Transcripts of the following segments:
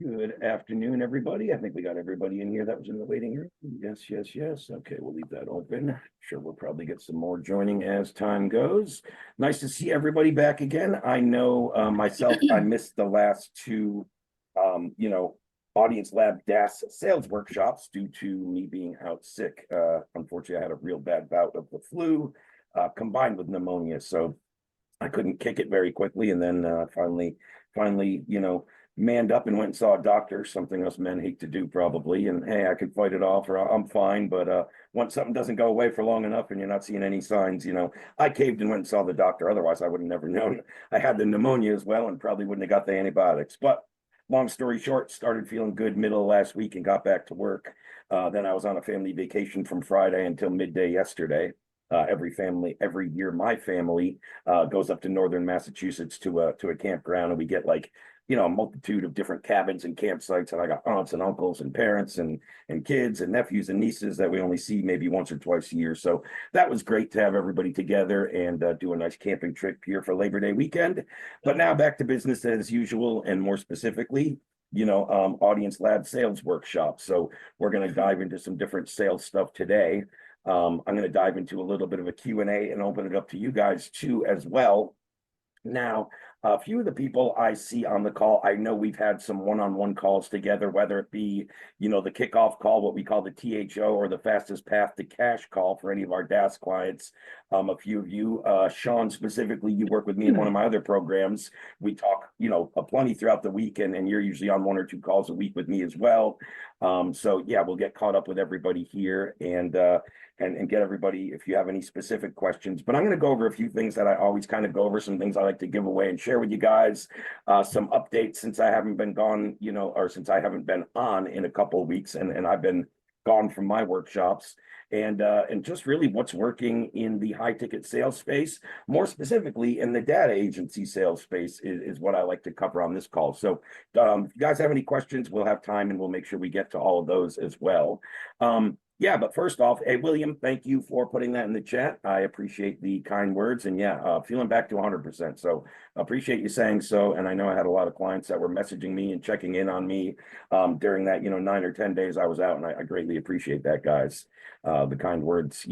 Good afternoon, everybody. I think we got everybody in here that was in the waiting room. Yes, yes, yes. Okay, we'll leave that open. Sure, we'll probably get some more joining as time goes. Nice to see everybody back again. I know myself, I missed the last two, Audience Lab DaaS sales workshops due to me being out sick. Unfortunately, I had a real bad bout of the flu combined with pneumonia. So I couldn't kick it very quickly, and then finally, manned up and went and saw a doctor. Something us men hate to do, probably. And hey, I could fight it off, or I'm fine. But once something doesn't go away for long enough, and you're not seeing any signs, I caved and went and saw the doctor. Otherwise, I would have never known I had the pneumonia as well, and probably wouldn't have got the antibiotics. But long story short, started feeling good middle of last week and got back to work. Then I was on a family vacation from Friday until midday yesterday. Every year, my family goes up to northern Massachusetts to a campground, and we get like a multitude of different cabins and campsites. And I got aunts and uncles and parents and kids and nephews and nieces that we only see maybe once or twice a year. So that was great to have everybody together and do a nice camping trip here for Labor Day weekend. But now back to business as usual, and more specifically, Audience Lab sales workshop. So we're going to dive into some different sales stuff today. I'm going to dive into a little bit of a Q&A and open it up to you guys too as well. Now, a few of the people I see on the call, I know we've had some one-on-one calls together, whether it be, the kickoff call, what we call the THO, or the fastest path to cash call for any of our DaaS clients. A few of you, Sean specifically, you work with me in one of my other programs. We talk, a plenty throughout the week, and you're usually on one or two calls a week with me as well. So yeah, we'll get caught up with everybody here and get everybody if you have any specific questions. But I'm going to go over a few things that I always kind of go over, some things I like to give away and share with you guys, some updates since I haven't been gone, or since I haven't been on in a couple of weeks, and I've been gone from my workshops, and just really what's working in the high ticket sales space, more specifically in the data agency sales space is what I like to cover on this call. So if you guys have any questions, we'll have time and we'll make sure we get to all of those as well. Yeah, but first off, hey, William, thank you for putting that in the chat. I appreciate the kind words, and yeah, feeling back to 100%. So appreciate you saying so. And I know I had a lot of clients that were messaging me and checking in on me during that, 9 or 10 days I was out, and I greatly appreciate that, guys. The kind words,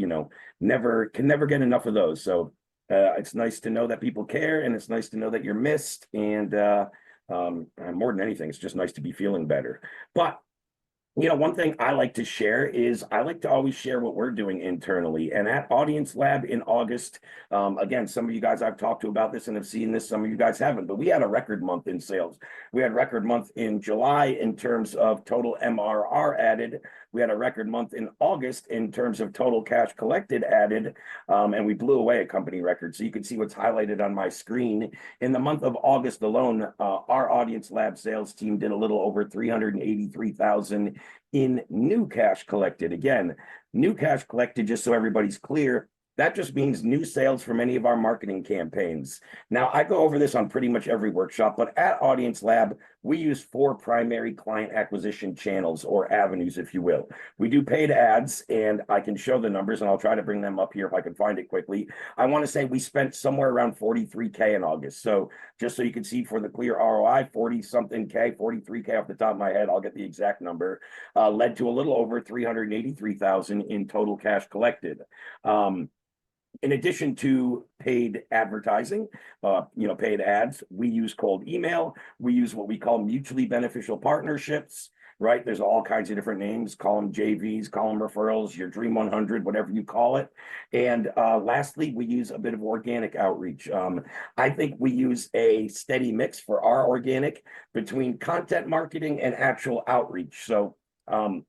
never get enough of those. So it's nice to know that people care, and it's nice to know that you're missed. And more than anything, it's just nice to be feeling better. But one thing I like to share is I like to always share what we're doing internally. And at Audience Lab in August, again, some of you guys I've talked to about this and have seen this, some of you guys haven't, but we had a record month in sales. We had a record month in July in terms of total MRR added. We had a record month in August in terms of total cash collected added, and we blew away a company record. So you can see what's highlighted on my screen. In the month of August alone, our Audience Lab sales team did a little over 383,000 in new cash collected. Again, new cash collected, just so everybody's clear, that just means new sales from any of our marketing campaigns. Now, I go over this on pretty much every workshop, but at Audience Lab, we use 4 primary client acquisition channels, or avenues, if you will. We do paid ads, and I can show the numbers, and I'll try to bring them up here if I can find it quickly. I want to say we spent somewhere around 43K in August. So just so you can see for the clear ROI, 40-something K, 43K off the top of my head, I'll get the exact number, led to a little over 383,000 in total cash collected. In addition to paid advertising, paid ads, we use cold email. We use what we call mutually beneficial partnerships, right? There's all kinds of different names. Call them JVs, call them referrals, your Dream 100, whatever you call it. And lastly, we use a bit of organic outreach. I think we use a steady mix for our organic between content marketing and actual outreach. So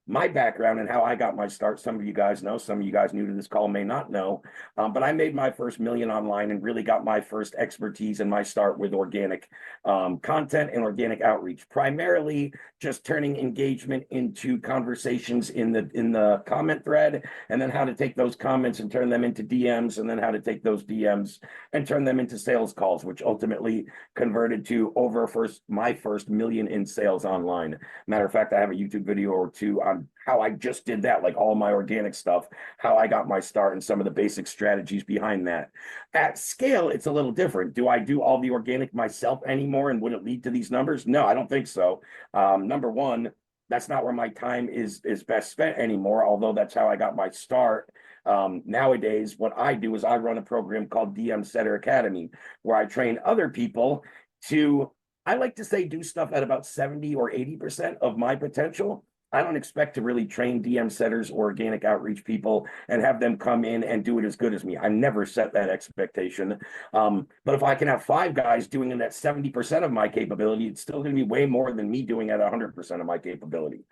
my background and how I got my start, some of you guys know, some of you guys new to this call may not know, but I made my first million online and really got my first expertise and my start with organic content and organic outreach, primarily just turning engagement into conversations in the comment thread, and then how to take those comments and turn them into DMs, and then how to take those DMs and turn them into sales calls, which ultimately converted to over my first million in sales online. Matter of fact, I have a YouTube video or two on how I just did that, like all my organic stuff, how I got my start and some of the basic strategies behind that. At scale, it's a little different. Do I do all the organic myself anymore? And would it lead to these numbers? No, I don't think so. Number one, that's not where my time is best spent anymore, although that's how I got my start. Nowadays, what I do is I run a program called DM Setter Academy, where I train other people to, I like to say, do stuff at about 70 or 80% of my potential. I don't expect to really train DM setters or organic outreach people and have them come in and do it as good as me. I never set that expectation. But if I can have 5 guys doing it at 70% of my capability, it's still going to be way more than me doing at 100% of my capability.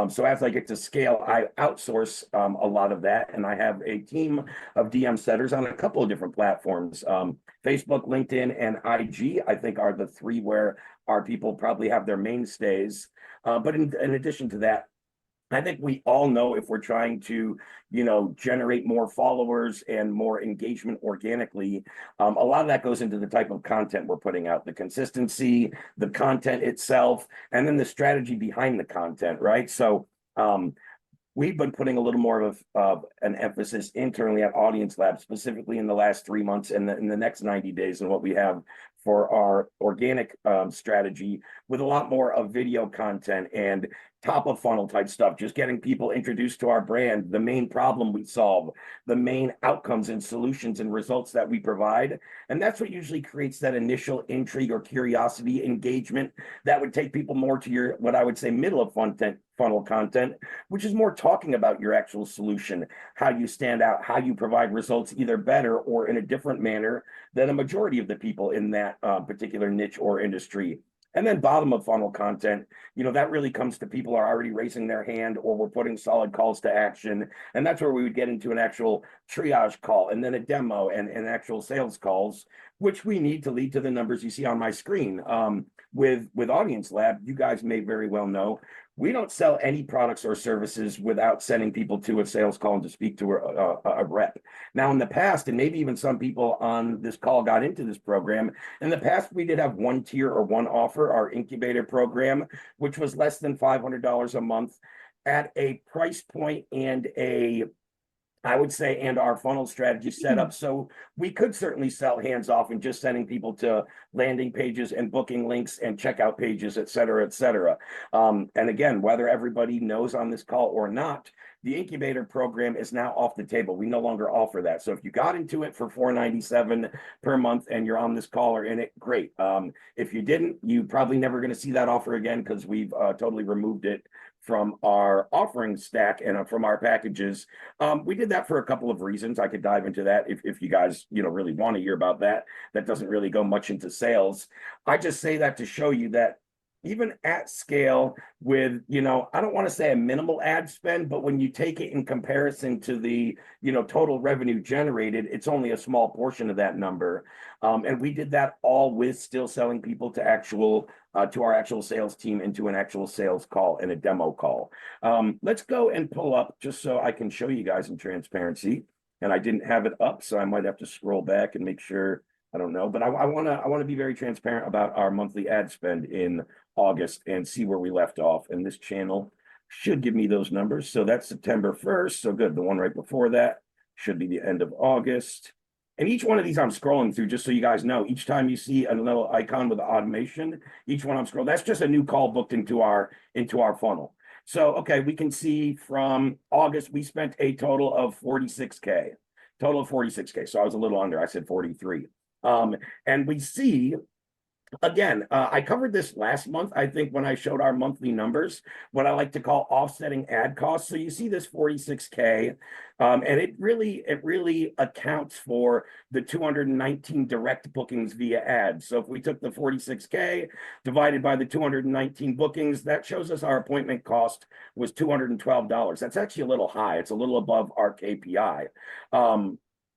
So as I get to scale, I outsource a lot of that. And I have a team of DM setters on a couple of different platforms. Facebook, LinkedIn, and IG, I think, are the 3 where our people probably have their mainstays. But in addition to that, I think we all know if we're trying to, generate more followers and more engagement organically, a lot of that goes into the type of content we're putting out, the consistency, the content itself, and then the strategy behind the content, right? So we've been putting a little more of an emphasis internally at Audience Lab, specifically in the last 3 months and in the next 90 days, and what we have for our organic strategy, with a lot more of video content and top of funnel type stuff, just getting people introduced to our brand, the main problem we solve, the main outcomes and solutions and results that we provide. And that's what usually creates that initial intrigue or curiosity engagement that would take people more to your, what I would say, middle of funnel content, which is more talking about your actual solution, how you stand out, how you provide results either better or in a different manner than a majority of the people in that particular niche or industry. And then bottom of funnel content, that really comes to people are already raising their hand or we're putting solid calls to action. And that's where we would get into an actual triage call and then a demo and actual sales calls, which we need to lead to the numbers you see on my screen. With Audience Lab, you guys may very well know, we don't sell any products or services without sending people to a sales call and to speak to a rep. Now, in the past, and maybe even some people on this call got into this program, in the past, we did have one tier or one offer, our incubator program, which was less than $500 a month at a price point and I would say, and our funnel strategy set up. So we could certainly sell hands off and just sending people to landing pages and booking links and checkout pages, et cetera, et cetera. And again, whether everybody knows on this call or not, the incubator program is now off the table. We no longer offer that. So if you got into it for $497 per month and you're on this call or in it, great. If you didn't, you probably never going to see that offer again because we've totally removed it from our offering stack and from our packages. We did that for a couple of reasons. I could dive into that if you guys really want to hear about that. That doesn't really go much into sales. I just say that to show you that even at scale with, I don't want to say a minimal ad spend, but when you take it in comparison to the, total revenue generated, it's only a small portion of that number. And we did that all with still selling people to our actual sales team into an actual sales call and a demo call. Let's go and pull up just so I can show you guys in transparency. And I didn't have it up, so I might have to scroll back and make sure. I don't know, but I want to be very transparent about our monthly ad spend in August and see where we left off. And this channel should give me those numbers. So that's September 1st. So good. The one right before that should be the end of August. And each one of these I'm scrolling through just so you guys know. Each time you see a little icon with the automation, each one I'm scrolling, that's just a new call booked into our funnel. So, okay, we can see from August, we spent a total of 46K. Total of 46K. So I was a little under. I said 43. And we see, again, I covered this last month, I think, when I showed our monthly numbers, what I like to call offsetting ad costs. So you see this 46K, and it really accounts for the 219 direct bookings via ads. So if we took the 46K divided by the 219 bookings, that shows us our appointment cost was $212. That's actually a little high. It's a little above our KPI.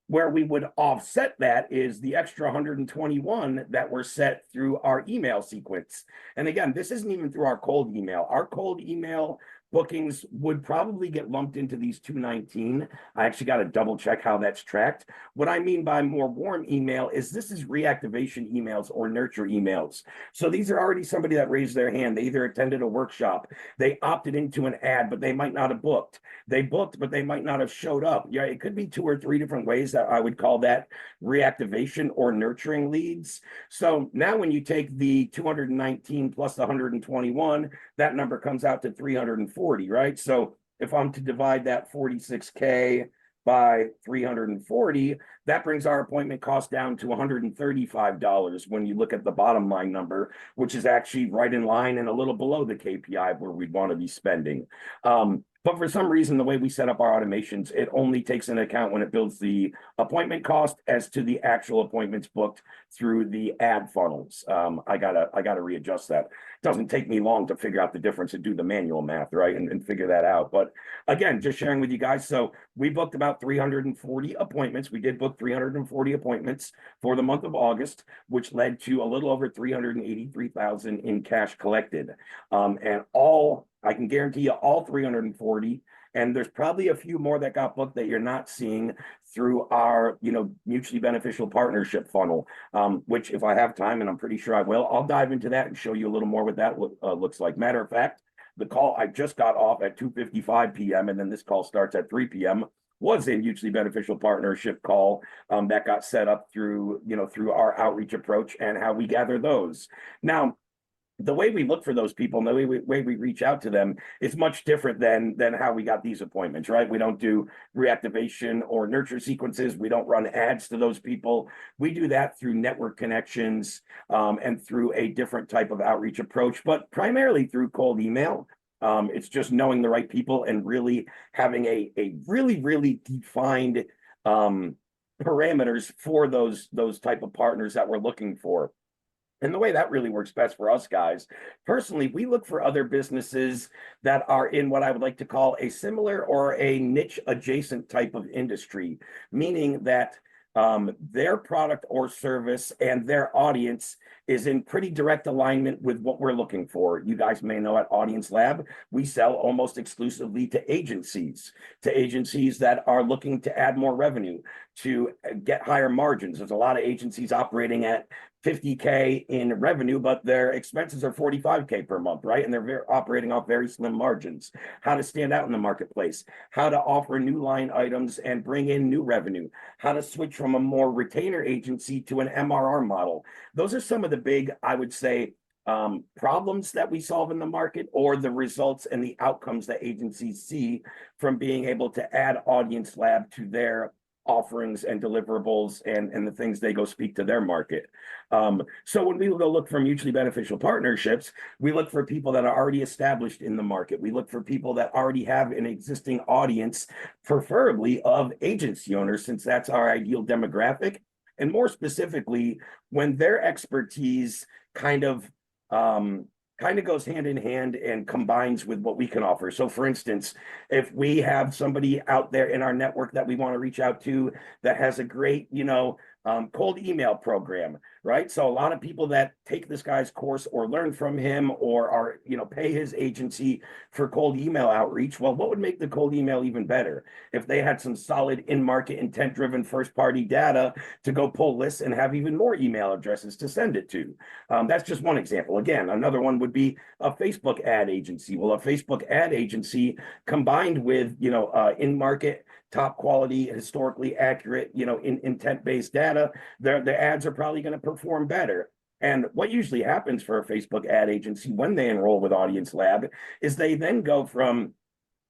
Where we would offset that is the extra 121 that were set through our email sequence. And again, this isn't even through our cold email. Our cold email bookings would probably get lumped into these 219. I actually got to double check how that's tracked. What I mean by more warm email is this is reactivation emails or nurture emails. So these are already somebody that raised their hand. They either attended a workshop, they opted into an ad, but they might not have booked. They booked, but they might not have showed up. Yeah, it could be 2 or 3 different ways that I would call that reactivation or nurturing leads. So now when you take the 219 plus the 121, that number comes out to 340, right? So if I'm to divide that 46K by 340, that brings our appointment cost down to $135 when you look at the bottom line number, which is actually right in line and a little below the KPI where we'd want to be spending. But for some reason, the way we set up our automations, it only takes into account when it builds the appointment cost as to the actual appointments booked through the ad funnels. I gotta readjust that. It doesn't take me long to figure out the difference and do the manual math, right? And figure that out. But again, just sharing with you guys. So we booked about 340 appointments. We did book 340 appointments for the month of August, which led to a little over 383,000 in cash collected. And I can guarantee you all 340, and there's probably a few more that got booked that you're not seeing through our, mutually beneficial partnership funnel, which if I have time, and I'm pretty sure I will, I'll dive into that and show you a little more what that looks like. Matter of fact, the call I just got off at 2:55 p.m. and then this call starts at 3 p.m. was a mutually beneficial partnership call that got set up through our outreach approach and how we gather those. Now, the way we look for those people and the way we reach out to them is much different than how we got these appointments, right? We don't do reactivation or nurture sequences. We don't run ads to those people. We do that through network connections and through a different type of outreach approach, but primarily through cold email. It's just knowing the right people and really having a really, really defined parameters for those type of partners that we're looking for. And the way that really works best for us guys, personally, we look for other businesses that are in what I would like to call a similar or a niche adjacent type of industry, meaning that their product or service and their audience is in pretty direct alignment with what we're looking for. You guys may know at Audience Lab, we sell almost exclusively to agencies that are looking to add more revenue, to get higher margins. There's a lot of agencies operating at 50K in revenue, but their expenses are 45K per month, right? And they're operating off very slim margins. How to stand out in the marketplace, how to offer new line items and bring in new revenue, how to switch from a more retainer agency to an MRR model. Those are some of the big, I would say, problems that we solve in the market, or the results and the outcomes that agencies see from being able to add Audience Lab to their offerings and deliverables and the things they go speak to their market. So when we go look for mutually beneficial partnerships, we look for people that are already established in the market. We look for people that already have an existing audience, preferably of agency owners, since that's our ideal demographic. And more specifically, when their expertise kind of goes hand in hand and combines with what we can offer. So for instance, if we have somebody out there in our network that we want to reach out to that has a great, cold email program, right? So a lot of people that take this guy's course or learn from him or are, pay his agency for cold email outreach. Well, what would make the cold email even better? If they had some solid in-market intent-driven first-party data to go pull lists and have even more email addresses to send it to. That's just one example. Again, another one would be a Facebook ad agency. Well, a Facebook ad agency combined with, in-market, top quality, historically accurate, in intent-based data, their ads are probably going to perform better. And what usually happens for a Facebook ad agency when they enroll with Audience Lab is they then go from,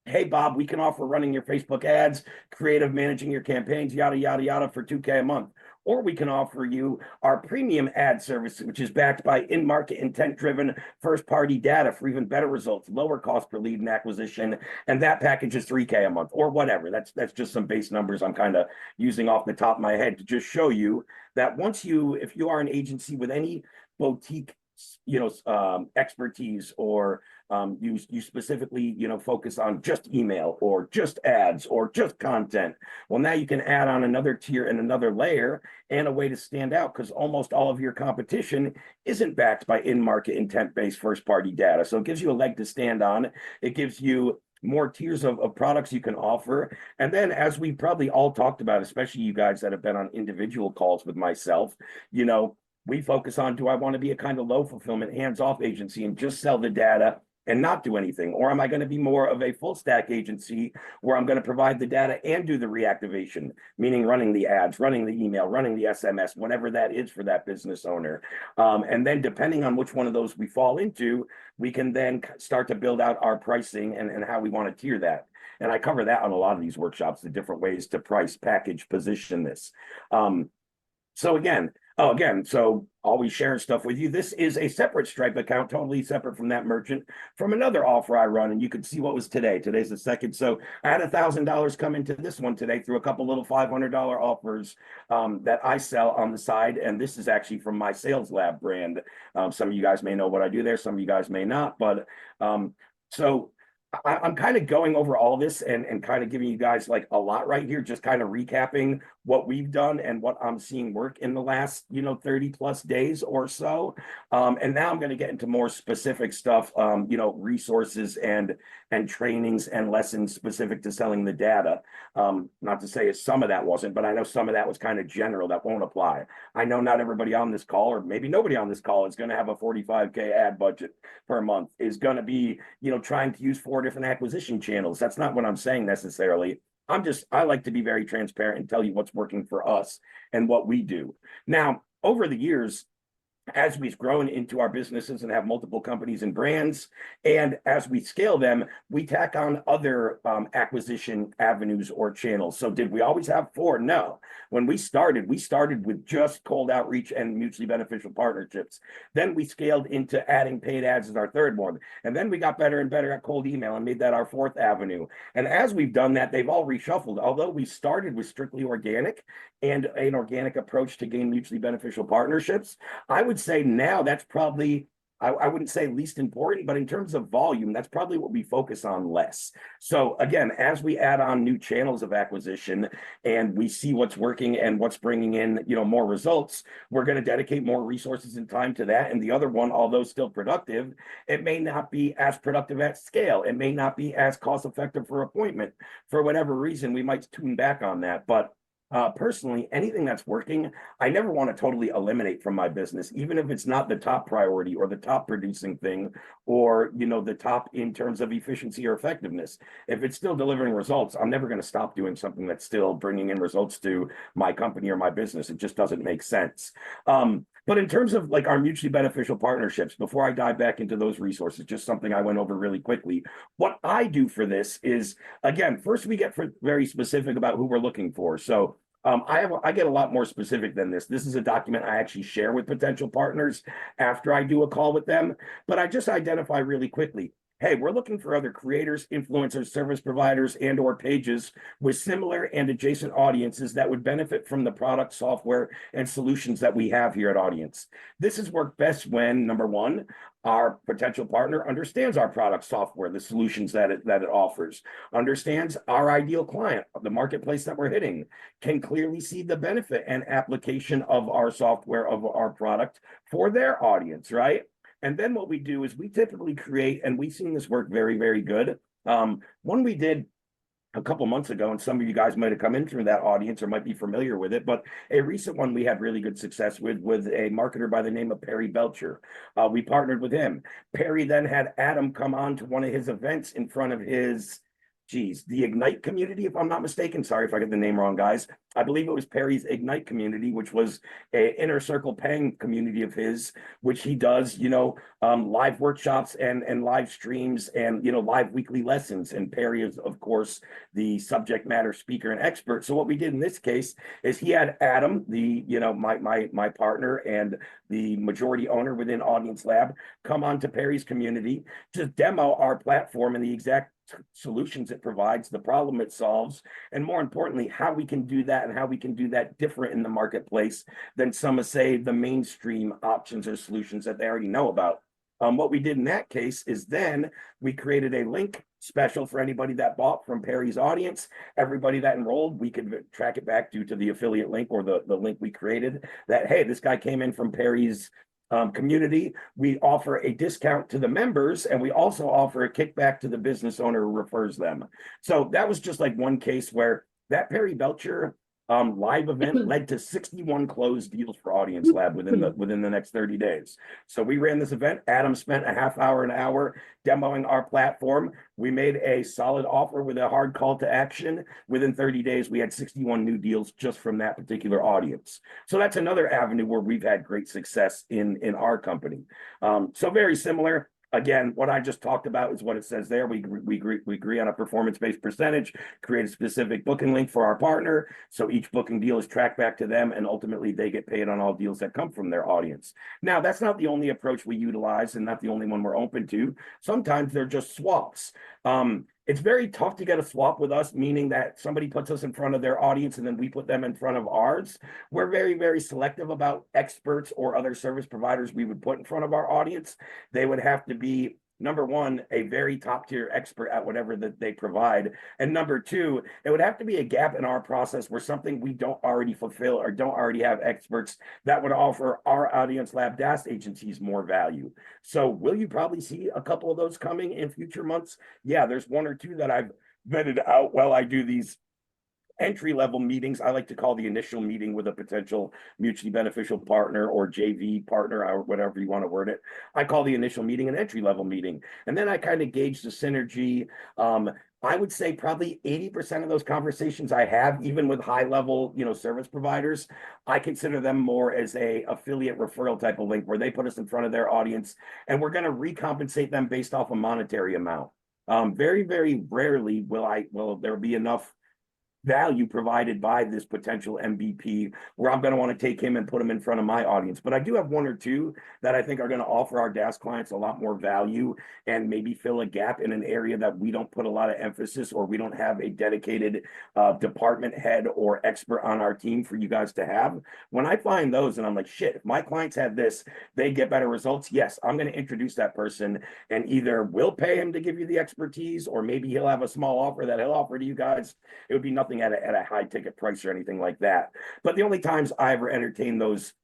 hey, Bob, we can offer running your Facebook ads, creative managing your campaigns, yada, yada, yada, for $2K a month. Or we can offer you our premium ad service, which is backed by in-market intent-driven first-party data for even better results, lower cost per lead and acquisition, and that package is $3K a month or whatever. That's just some base numbers I'm kind of using off the top of my head to just show you that if you are an agency with any boutique expertise, or you specifically, focus on just email or just ads or just content. Well, now you can add on another tier and another layer and a way to stand out, because almost all of your competition isn't backed by in-market intent-based first-party data. So it gives you a leg to stand on. It gives you more tiers of products you can offer. And then, as we probably all talked about, especially you guys that have been on individual calls with myself, we focus on, do I want to be a kind of low fulfillment, hands-off agency and just sell the data and not do anything? Or am I going to be more of a full stack agency where I'm going to provide the data and do the reactivation, meaning running the ads, running the email, running the SMS, whatever that is for that business owner. And then depending on which one of those we fall into, we can then start to build out our pricing and how we want to tier that. And I cover that on a lot of these workshops, the different ways to price, package, position this. So always sharing stuff with you. This is a separate Stripe account, totally separate from that merchant, from another offer I run. And you can see what was today. Today's the second. So I had $1,000 come into this one today through a couple little $500 offers that I sell on the side. And this is actually from my Sales Lab brand. Some of you guys may know what I do there. Some of you guys may not. But so I'm kind of going over all this and kind of giving you guys like a lot right here, just kind of recapping what we've done and what I'm seeing work in the last, 30 plus days or so. And now I'm going to get into more specific stuff, resources and trainings and lessons specific to selling the data. Not to say some of that wasn't, but I know some of that was kind of general that won't apply. I know not everybody on this call, or maybe nobody on this call, is going to have a 45K ad budget per month, is going to be, trying to use 4 different acquisition channels. That's not what I'm saying necessarily. I like to be very transparent and tell you what's working for us and what we do. Now, over the years, as we've grown into our businesses and have multiple companies and brands, and as we scale them, we tack on other acquisition avenues or channels. So did we always have 4? No. When we started with just cold outreach and mutually beneficial partnerships. Then we scaled into adding paid ads as our 3rd one. And then we got better and better at cold email and made that our 4th avenue. And as we've done that, they've all reshuffled. Although we started with strictly organic and an organic approach to gain mutually beneficial partnerships, I would say now that's probably, I wouldn't say least important, but in terms of volume, that's probably what we focus on less. So again, as we add on new channels of acquisition and we see what's working and what's bringing in, more results, we're going to dedicate more resources and time to that. And the other one, although still productive, it may not be as productive at scale. It may not be as cost effective for appointment. For whatever reason, we might tune back on that. But personally, anything that's working, I never want to totally eliminate from my business, even if it's not the top priority or the top producing thing, or, the top in terms of efficiency or effectiveness. If it's still delivering results, I'm never going to stop doing something that's still bringing in results to my company or my business. It just doesn't make sense. But in terms of like our mutually beneficial partnerships, before I dive back into those resources, just something I went over really quickly. What I do for this is, again, first we get very specific about who we're looking for. So I get a lot more specific than this. This is a document I actually share with potential partners after I do a call with them, but I just identify really quickly, hey, we're looking for other creators, influencers, service providers, and or pages with similar and adjacent audiences that would benefit from the product, software, and solutions that we have here at Audience. This has worked best when, number one, our potential partner understands our product, software, the solutions that it offers, understands our ideal client, the marketplace that we're hitting, can clearly see the benefit and application of our software, of our product for their audience, right? And then what we do is we typically create, and we've seen this work very, very good. One we did a couple months ago, and some of you guys might have come in through that audience or might be familiar with it, but a recent one we had really good success with a marketer by the name of Perry Belcher. We partnered with him. Perry then had Adam come on to one of his events in front of his, the Ignite community, if I'm not mistaken. Sorry if I get the name wrong, guys. I believe it was Perry's Ignite community, which was a inner circle paying community of his, which he does, live workshops and live streams and, live weekly lessons. And Perry is, of course, the subject matter speaker and expert. So what we did in this case is he had Adam, my partner and the majority owner within Audience Lab, come onto Perry's community, just demo our platform and the exact solutions it provides, the problem it solves, and more importantly, how we can do that and how we can do that different in the marketplace than some of, say, the mainstream options or solutions that they already know about. What we did in that case is then we created a link special for anybody that bought from Perry's audience. Everybody that enrolled, we could track it back due to the affiliate link or the link we created that, hey, this guy came in from Perry's community. We offer a discount to the members, and we also offer a kickback to the business owner who refers them. So that was just like one case where that Perry Belcher live event led to 61 closed deals for Audience Lab within the next 30 days. So we ran this event. Adam spent a half hour, an hour demoing our platform. We made a solid offer with a hard call to action. Within 30 days, we had 61 new deals just from that particular audience. So that's another avenue where we've had great success in our company. So very similar. Again, what I just talked about is what it says there. We agree on a performance-based percentage, create a specific booking link for our partner. So each booking deal is tracked back to them, and ultimately they get paid on all deals that come from their audience. Now, that's not the only approach we utilize and not the only one we're open to. Sometimes they're just swaps. It's very tough to get a swap with us, meaning that somebody puts us in front of their audience and then we put them in front of ours. We're very, very selective about experts or other service providers we would put in front of our audience. They would have to be, number one, a very top tier expert at whatever that they provide. And number two, it would have to be a gap in our process where something we don't already fulfill or don't already have experts that would offer our Audience Lab DaaS agencies more value. So will you probably see a couple of those coming in future months? Yeah, there's one or two that I've vetted out while I do these entry-level meetings. I like to call the initial meeting with a potential mutually beneficial partner or JV partner, or whatever you want to word it. I call the initial meeting an entry-level meeting. And then I kind of gauge the synergy. I would say probably 80% of those conversations I have, even with high-level, service providers, I consider them more as a affiliate referral type of link where they put us in front of their audience, and we're going to recompensate them based off a monetary amount. Very, very rarely will there be enough value provided by this potential MVP where I'm going to want to take him and put him in front of my audience. But I do have one or two that I think are going to offer our DaaS clients a lot more value and maybe fill a gap in an area that we don't put a lot of emphasis, or we don't have a dedicated department head or expert on our team for you guys to have. When I find those and I'm like, shit, if my clients have this, they get better results. Yes, I'm going to introduce that person, and either we'll pay him to give you the expertise, or maybe he'll have a small offer that he'll offer to you guys. It would be nothing at a high ticket price or anything like that. But the only times I ever entertain those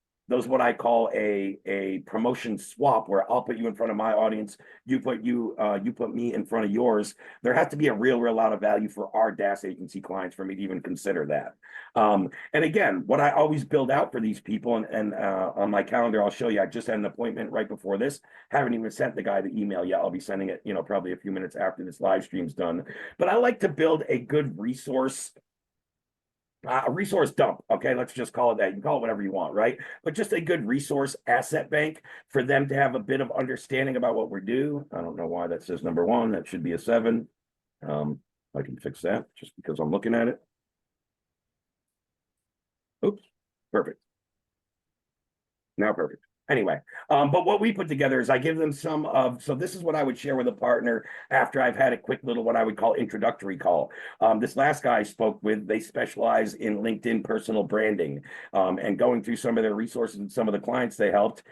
what I call a promotion swap, where I'll put you in front of my audience, you put me in front of yours. There has to be a real lot of value for our DaaS agency clients for me to even consider that. And again, what I always build out for these people, and on my calendar, I'll show you, I just had an appointment right before this. Haven't even sent the guy the email yet. I'll be sending it, probably a few minutes after this live stream's done. But I like to build a good resource dump. Okay, let's just call it that. You can call it whatever you want, right? But just a good resource asset bank for them to have a bit of understanding about what we do. I don't know why that says number one. That should be a 7. I can fix that just because I'm looking at it. Oops, perfect. Now perfect. Anyway, but what we put together is I give them so this is what I would share with a partner after I've had a quick little, what I would call introductory call. This last guy I spoke with, they specialize in LinkedIn personal branding, and going through some of their resources and some of the clients they helped.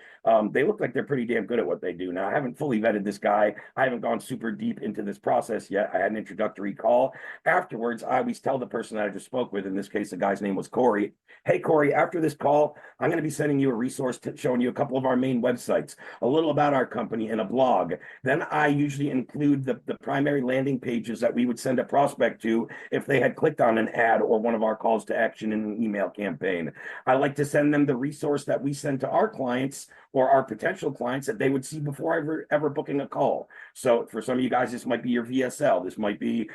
They look like they're pretty damn good at what they do. Now, I haven't fully vetted this guy. I haven't gone super deep into this process yet. I had an introductory call. Afterwards, I always tell the person that I just spoke with, in this case, the guy's name was Corey. Hey, Corey, after this call, I'm going to be sending you a resource showing you a couple of our main websites, a little about our company, and a blog. Then I usually include the primary landing pages that we would send a prospect to if they had clicked on an ad or one of our calls to action in an email campaign. I like to send them the resource that we send to our clients or our potential clients that they would see before ever booking a call. So for some of you guys, this might be your VSL. This might be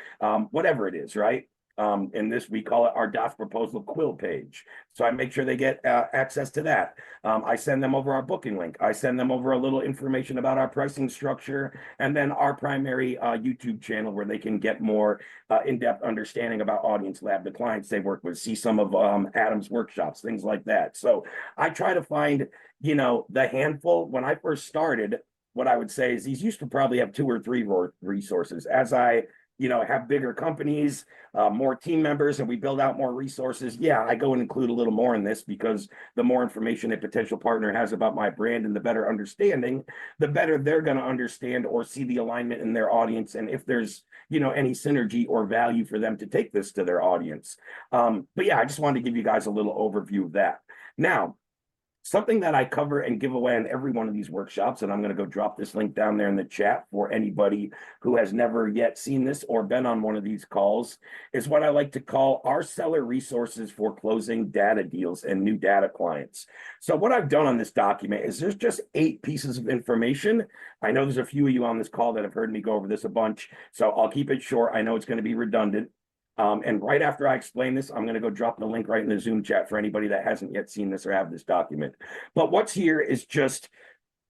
whatever it is, right? In this, we call it our DaaS proposal quill page. So I make sure they get access to that. I send them over our booking link. I send them over a little information about our pricing structure, and then our primary YouTube channel where they can get more in-depth understanding about Audience Lab, the clients they work with, see some of Adam's workshops, things like that. So I try to find, the handful. When I first started, what I would say is these used to probably have 2 or 3 resources. As I have bigger companies, more team members, and we build out more resources. Yeah, I go and include a little more in this because the more information a potential partner has about my brand and the better understanding, the better they're going to understand or see the alignment in their audience. And if there's, any synergy or value for them to take this to their audience. But yeah, I just wanted to give you guys a little overview of that. Now, something that I cover and give away in every one of these workshops, and I'm going to go drop this link down there in the chat for anybody who has never yet seen this or been on one of these calls, is what I like to call our seller resources for closing data deals and new data clients. So what I've done on this document is there's just 8 pieces of information. I know there's a few of you on this call that have heard me go over this a bunch, so I'll keep it short. I know it's going to be redundant. And right after I explain this, I'm going to go drop the link right in the Zoom chat for anybody that hasn't yet seen this or have this document. But what's here is just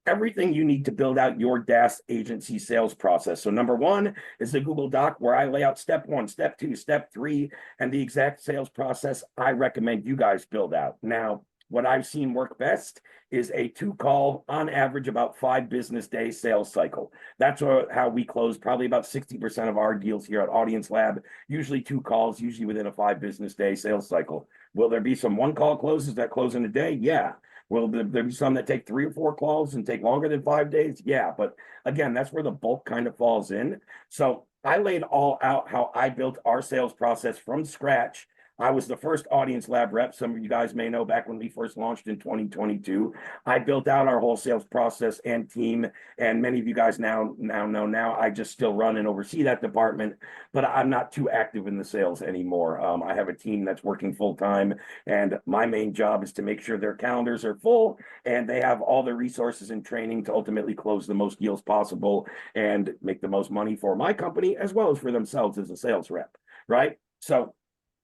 everything you need to build out your DaaS agency sales process. So number 1 is the Google Doc where I lay out step 1, step 2, step 3, and the exact sales process I recommend you guys build out. Now, what I've seen work best is a 2-call, on average, about 5 business day sales cycle. That's how we close probably about 60% of our deals here at Audience Lab. Usually 2 calls, usually within a 5 business day sales cycle. Will there be some 1-call closes that close in a day? Yeah. Will there be some that take 3 or 4 calls and take longer than 5 days? Yeah. But again, that's where the bulk kind of falls in. So I laid all out how I built our sales process from scratch. I was the first Audience Lab rep. Some of you guys may know back when we first launched in 2022. I built out our whole sales process and team, and many of you guys now know I just still run and oversee that department, but I'm not too active in the sales anymore. I have a team that's working full time, and my main job is to make sure their calendars are full and they have all the resources and training to ultimately close the most deals possible and make the most money for my company as well as for themselves as a sales rep, right? So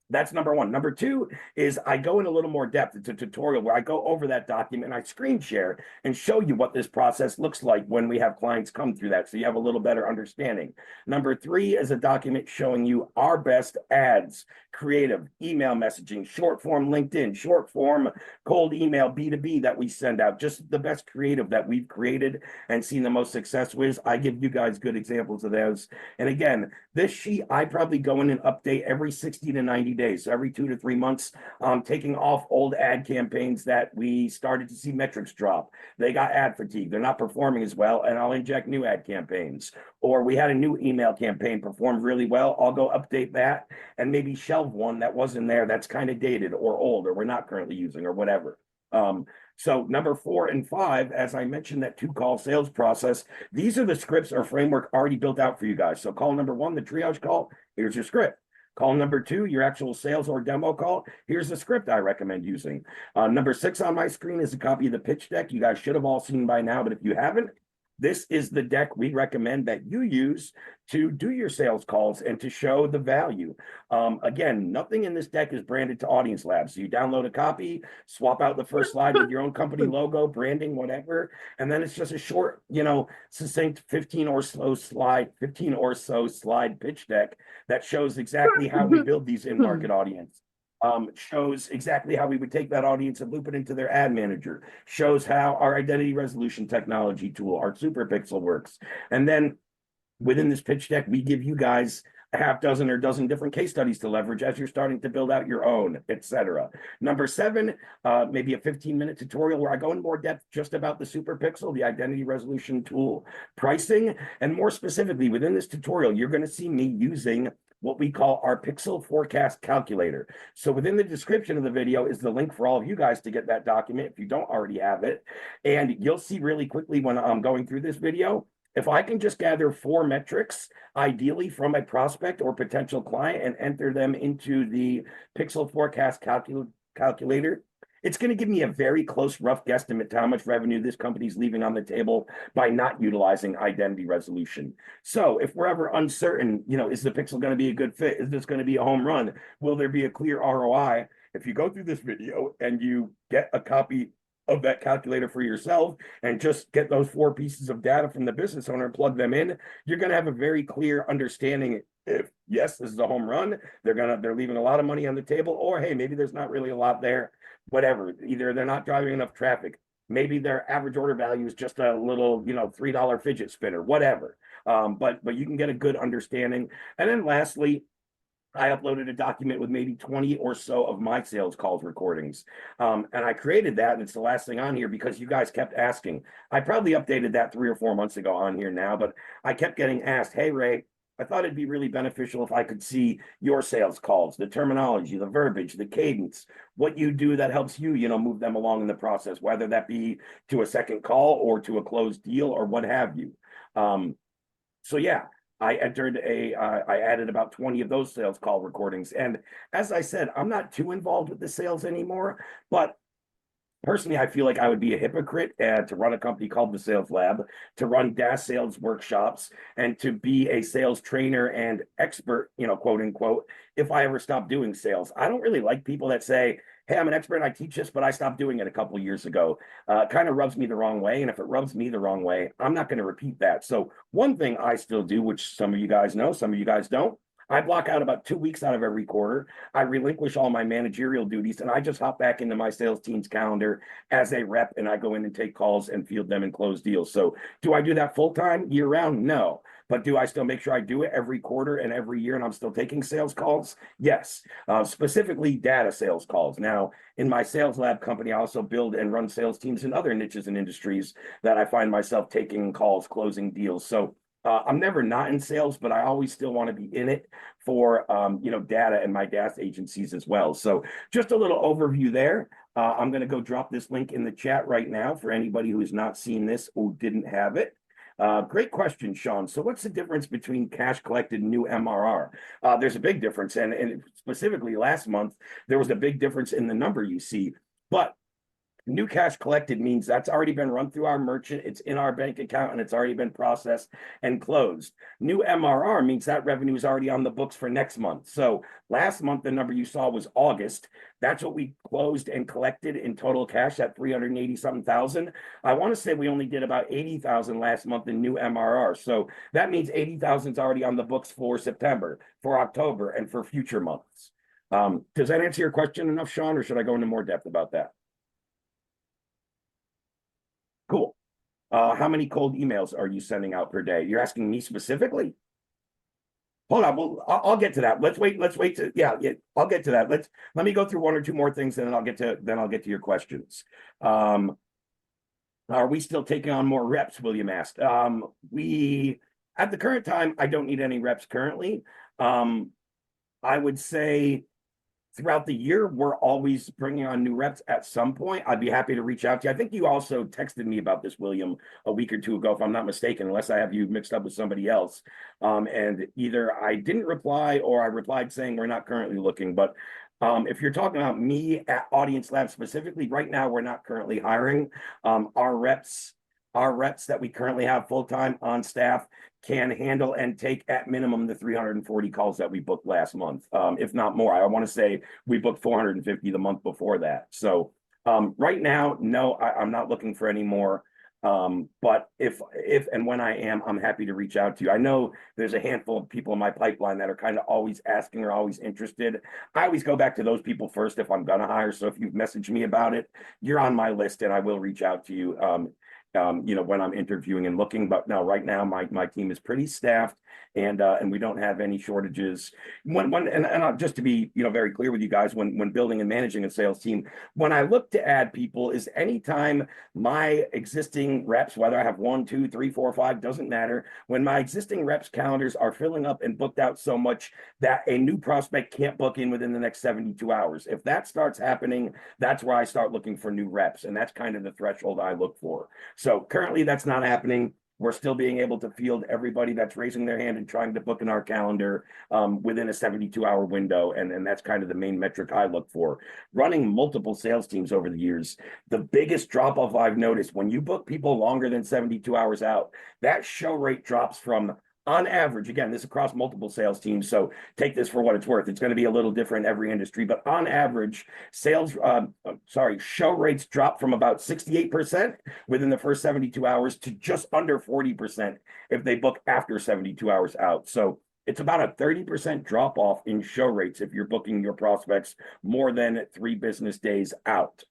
that's number 1. Number 2 is I go in a little more depth. It's a tutorial where I go over that document and I screen share and show you what this process looks like when we have clients come through that, so you have a little better understanding. Number 3 is a document showing you our best ads, creative, email messaging, short form LinkedIn, short form cold email B2B that we send out, just the best creative that we've created and seen the most success with. I give you guys good examples of those. And again, this sheet, I probably go in and update every 60 to 90 days. So every 2 to 3 months, taking off old ad campaigns that we started to see metrics drop. They got ad fatigue. They're not performing as well, and I'll inject new ad campaigns. Or we had a new email campaign performed really well. I'll go update that and maybe shelve one that wasn't there that's kind of dated or old or we're not currently using or whatever. So number 4 and 5, as I mentioned, that 2-call sales process, these are the scripts or framework already built out for you guys. So call number 1, the triage call, here's your script. Call number 2, your actual sales or demo call, here's the script I recommend using. Number 6 on my screen is a copy of the pitch deck. You guys should have all seen by now, but if you haven't, this is the deck we recommend that you use to do your sales calls and to show the value. Again, nothing in this deck is branded to Audience Lab. So you download a copy, swap out the first slide with your own company logo, branding, whatever. And then it's just a short, succinct 15 or so slide pitch deck that shows exactly how we build these in-market audience. Shows exactly how we would take that audience and loop it into their ad manager, shows how our identity resolution technology tool, our super pixel, works. And then within this pitch deck, we give you guys a half dozen or dozen different case studies to leverage as you're starting to build out your own, etc. Number 7, maybe a 15-minute tutorial where I go in more depth just about the super pixel, the identity resolution tool, pricing, and more specifically within this tutorial, you're going to see me using what we call our pixel forecast calculator. So within the description of the video is the link for all of you guys to get that document if you don't already have it. And you'll see really quickly when I'm going through this video, if I can just gather 4 metrics, ideally from a prospect or potential client, and enter them into the pixel forecast calculator, It's going to give me a very close, rough guesstimate to how much revenue this company's leaving on the table by not utilizing identity resolution. So if we're ever uncertain, is the pixel going to be a good fit? Is this going to be a home run? Will there be a clear ROI? If you go through this video and you get a copy of that calculator for yourself and just get those 4 pieces of data from the business owner and plug them in, you're going to have a very clear understanding if yes, this is a home run, they're leaving a lot of money on the table, or hey, maybe there's not really a lot there, whatever. Either they're not driving enough traffic, maybe their average order value is just a little, $3 fidget spinner, whatever. But you can get a good understanding. And then lastly, I uploaded a document with maybe 20 or so of my sales calls recordings. And I created that, and it's the last thing on here because you guys kept asking. I probably updated that 3 or 4 months ago on here now, but I kept getting asked, hey, Ray, I thought it'd be really beneficial if I could see your sales calls, the terminology, the verbiage, the cadence, what you do that helps you, move them along in the process, whether that be to a second call or to a closed deal or what have you. So yeah, I added about 20 of those sales call recordings. And as I said, I'm not too involved with the sales anymore, but personally, I feel like I would be a hypocrite to run a company called the Sales Lab, to run DaaS sales workshops, and to be a sales trainer and expert, quote unquote, if I ever stop doing sales. I don't really like people that say, hey, I'm an expert and I teach this, but I stopped doing it a couple of years ago. It kind of rubs me the wrong way. And if it rubs me the wrong way, I'm not going to repeat that. So one thing I still do, which some of you guys know, some of you guys don't, I block out about 2 weeks out of every quarter. I relinquish all my managerial duties and I just hop back into my sales team's calendar as a rep and I go in and take calls and field them and close deals. So do I do that full time year round? No. But do I still make sure I do it every quarter and every year and I'm still taking sales calls? Yes. Specifically data sales calls. Now, in my Sales Lab company, I also build and run sales teams in other niches and industries that I find myself taking calls, closing deals. So I'm never not in sales, but I always still want to be in it for, data and my DaaS agencies as well. So just a little overview there. I'm going to go drop this link in the chat right now for anybody who's not seen this or didn't have it. Great question, Sean. So what's the difference between cash collected and new MRR? There's a big difference. And specifically last month, there was a big difference in the number you see. But new cash collected means that's already been run through our merchant, it's in our bank account, and it's already been processed and closed. New MRR means that revenue is already on the books for next month. So last month, the number you saw was August. That's what we closed and collected in total cash at 380-something thousand. I want to say we only did about 80,000 last month in new MRR. So that means 80,000 is already on the books for September, for October, and for future months. Does that answer your question enough, Sean, or should I go into more depth about that? Cool. How many cold emails are you sending out per day? You're asking me specifically? Hold on. Well, I'll get to that. Let's wait. Yeah, I'll get to that. Let me go through 1 or 2 more things, and then I'll get to your questions. Are we still taking on more reps? William asked. We at the current time, I don't need any reps currently. I would say throughout the year, we're always bringing on new reps at some point. I'd be happy to reach out to you. I think you also texted me about this, William, a week or 2 ago, if I'm not mistaken, unless I have you mixed up with somebody else. And either I didn't reply or I replied saying we're not currently looking. But if you're talking about me at Audience Lab specifically, right now, we're not currently hiring. Our reps that we currently have full-time on staff can handle and take at minimum the 340 calls that we booked last month, if not more. I want to say we booked 450 the month before that. So right now, no, I'm not looking for any more. But if and when I am, I'm happy to reach out to you. I know there's a handful of people in my pipeline that are kind of always asking or always interested. I always go back to those people first if I'm gonna hire. So if you've messaged me about it, you're on my list and I will reach out to you. When I'm interviewing and looking, but no, right now my team is pretty staffed and we don't have any shortages. Just to be, very clear with you guys, when building and managing a sales team, when I look to add people is anytime my existing reps, whether I have 1, 2, 3, 4, 5, doesn't matter. When my existing reps calendars are filling up and booked out so much that a new prospect can't book in within the next 72 hours. If that starts happening, that's where I start looking for new reps. And that's kind of the threshold I look for. So currently that's not happening. we're still being able to field everybody that's raising their hand and trying to book in our calendar within a 72-hour window. And that's kind of the main metric I look for. Running multiple sales teams over the years, the biggest drop off I've noticed when you book people longer than 72 hours out, that show rate drops from, on average, again, this is across multiple sales teams, so take this for what it's worth. It's going to be a little different in every industry, but on average, show rates drop from about 68% within the first 72 hours to just under 40% if they book after 72 hours out. So it's about a 30% drop off in show rates if you're booking your prospects more than 3 business days out.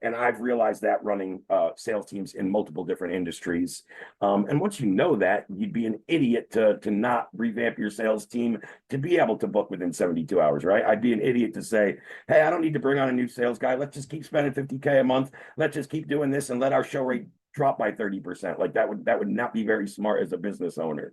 And I've realized that running sales teams in multiple different industries. And once you know that, you'd be an idiot to not revamp your sales team to be able to book within 72 hours, right? I'd be an idiot to say, hey, I don't need to bring on a new sales guy. Let's just keep spending $50K a month. Let's just keep doing this and let our show rate drop by 30%. Like that would not be very smart as a business owner.